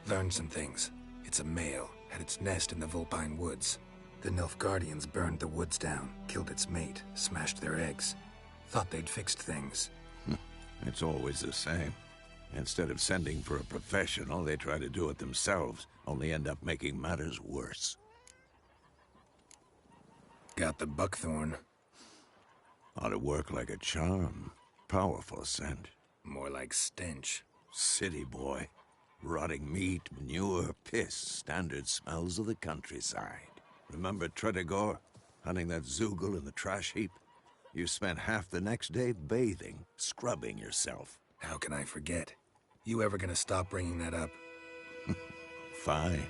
Learned some things. It's a male, had its nest in the Vulpine Woods. The Nilfgaardians burned the woods down, killed its mate, smashed their eggs. Thought they'd fixed things. It's always the same. Instead of sending for a professional, they try to do it themselves, only end up making matters worse. Got the buckthorn. Ought to work like a charm. Powerful scent. More like stench. City boy. Rotting meat, manure, piss, standard smells of the countryside. Remember Tredegor? Hunting that Zoogle in the trash heap? You spent half the next day bathing, scrubbing yourself. How can I forget? You ever gonna stop bringing that up? Fine.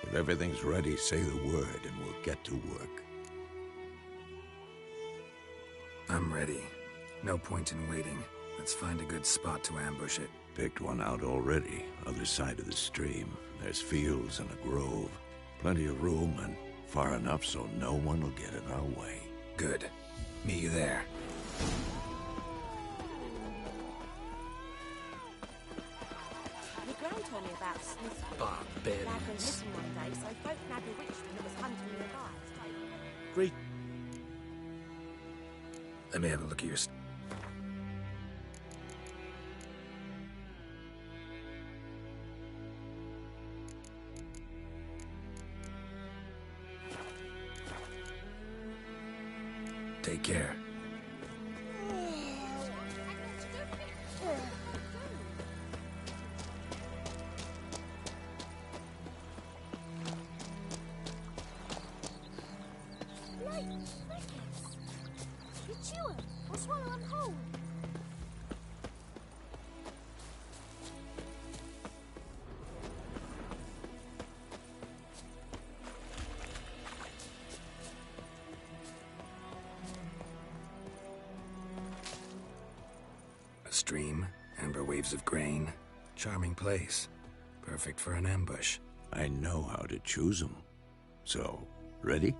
If everything's ready, say the word and we'll get to work. I'm ready. No point in waiting. Let's find a good spot to ambush it. Picked one out already, other side of the stream. There's fields and a grove. Plenty of room and far enough so no one will get in our way. Good. Meet you there. Your gran told me about Smith's Lad went Barbarians. missing one day, so folk nabbed a witchman that was hunting nearby. Great. Let me have a look at your... Take care. Right, crickets. You chew 'em or swallow 'em whole. A stream, amber waves of grain. Charming place. Perfect for an ambush. I know how to choose them. So, ready?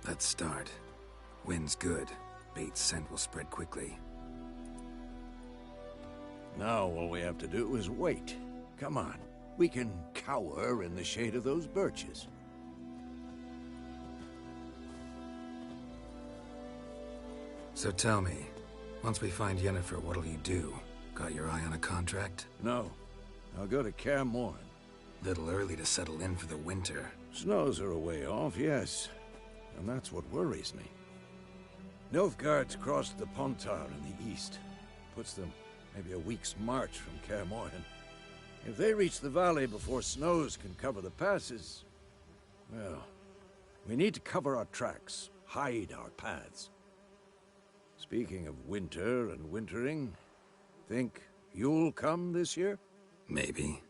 Let's start. Wind's good. Bait's scent will spread quickly. Now all we have to do is wait. Come on. We can cower in the shade of those birches. So tell me, once we find Yennefer, what'll you do? Got your eye on a contract? No. I'll go to Kaer Morhen. Little early to settle in for the winter. Snows are a way off, yes. And that's what worries me. Nilfgaard's crossed the Pontar in the east. Puts them maybe a week's march from Kaer Morhen. If they reach the valley before snows can cover the passes, well, We need to cover our tracks, hide our paths. Speaking of winter and wintering, think you'll come this year? Maybe.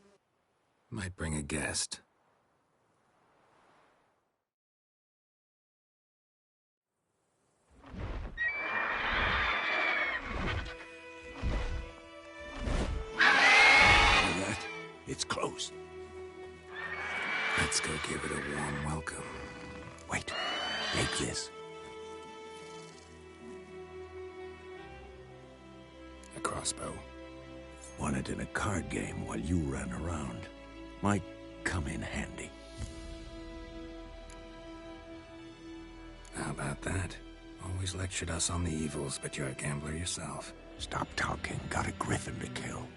Might bring a guest. That? It's closed. Let's go give it a warm welcome. Wait, take this. A crossbow. Won it in a card game while you ran around. Might come in handy. How about that? Always lectured us on the evils, but you're a gambler yourself. Stop talking. Got a griffin to kill.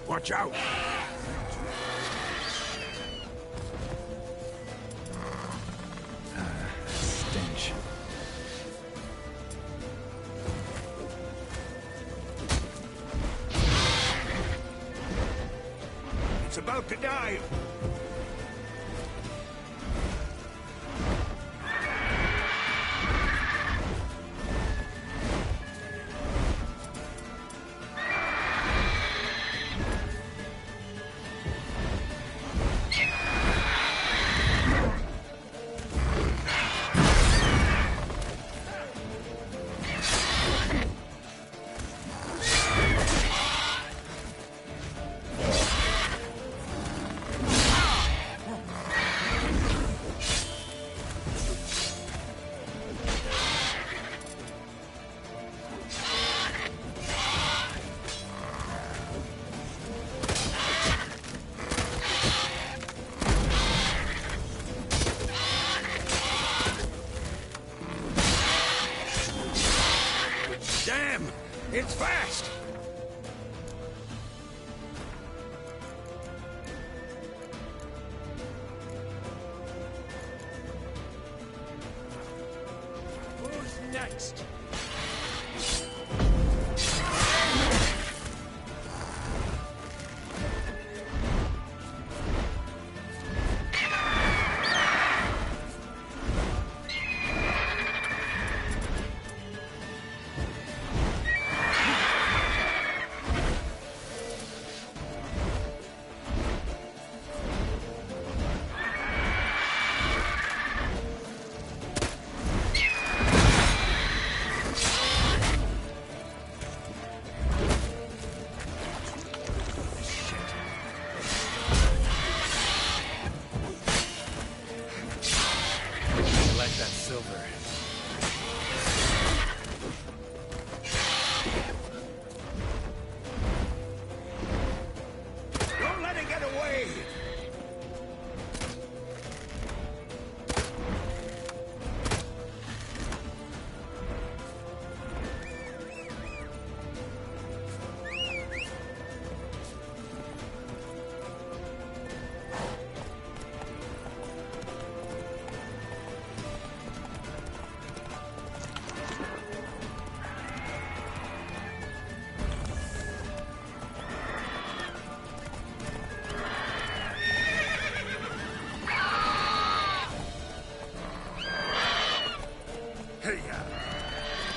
Watch out! Stench. It's about to die! Damn! It's fast! Who's next?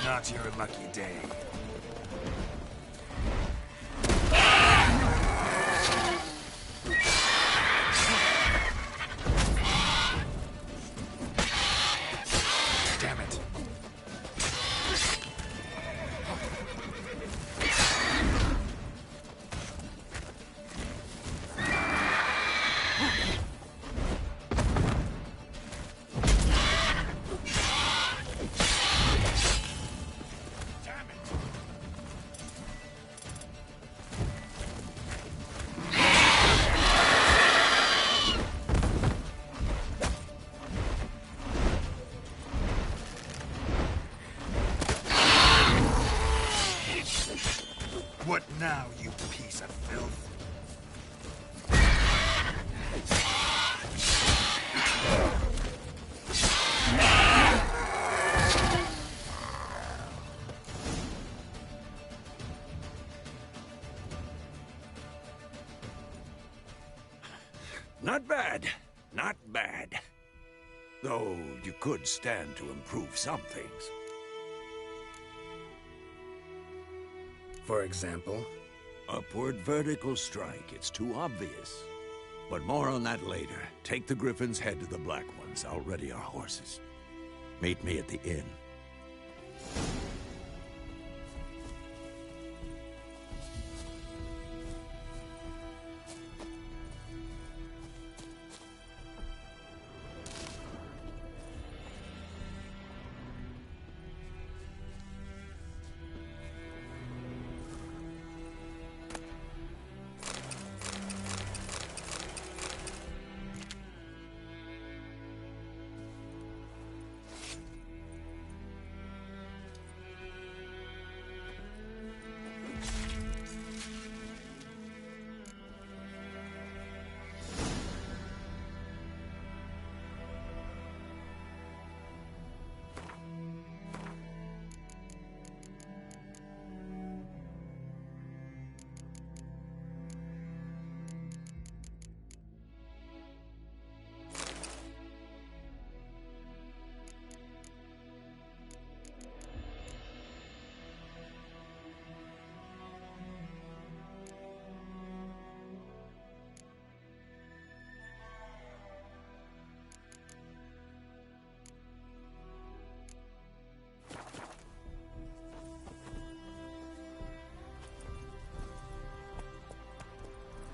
Not your lucky day. Damn it. What now, you piece of filth? could stand to improve some things. For example? Upward vertical strike. It's too obvious. But more on that later. Take the Griffin's head to the Black Ones. I'll ready our horses. Meet me at the inn.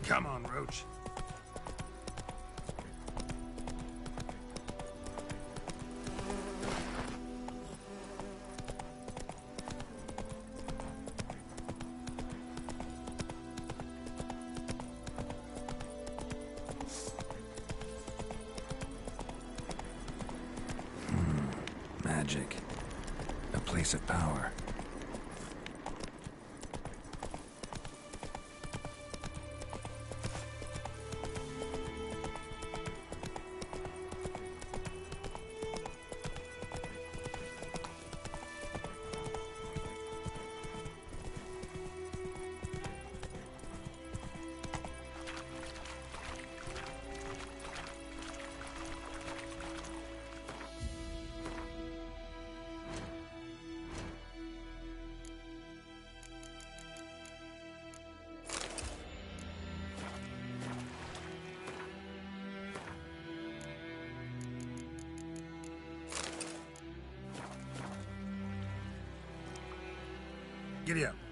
Come on, Roach. Magic. A place of power. Giddy up.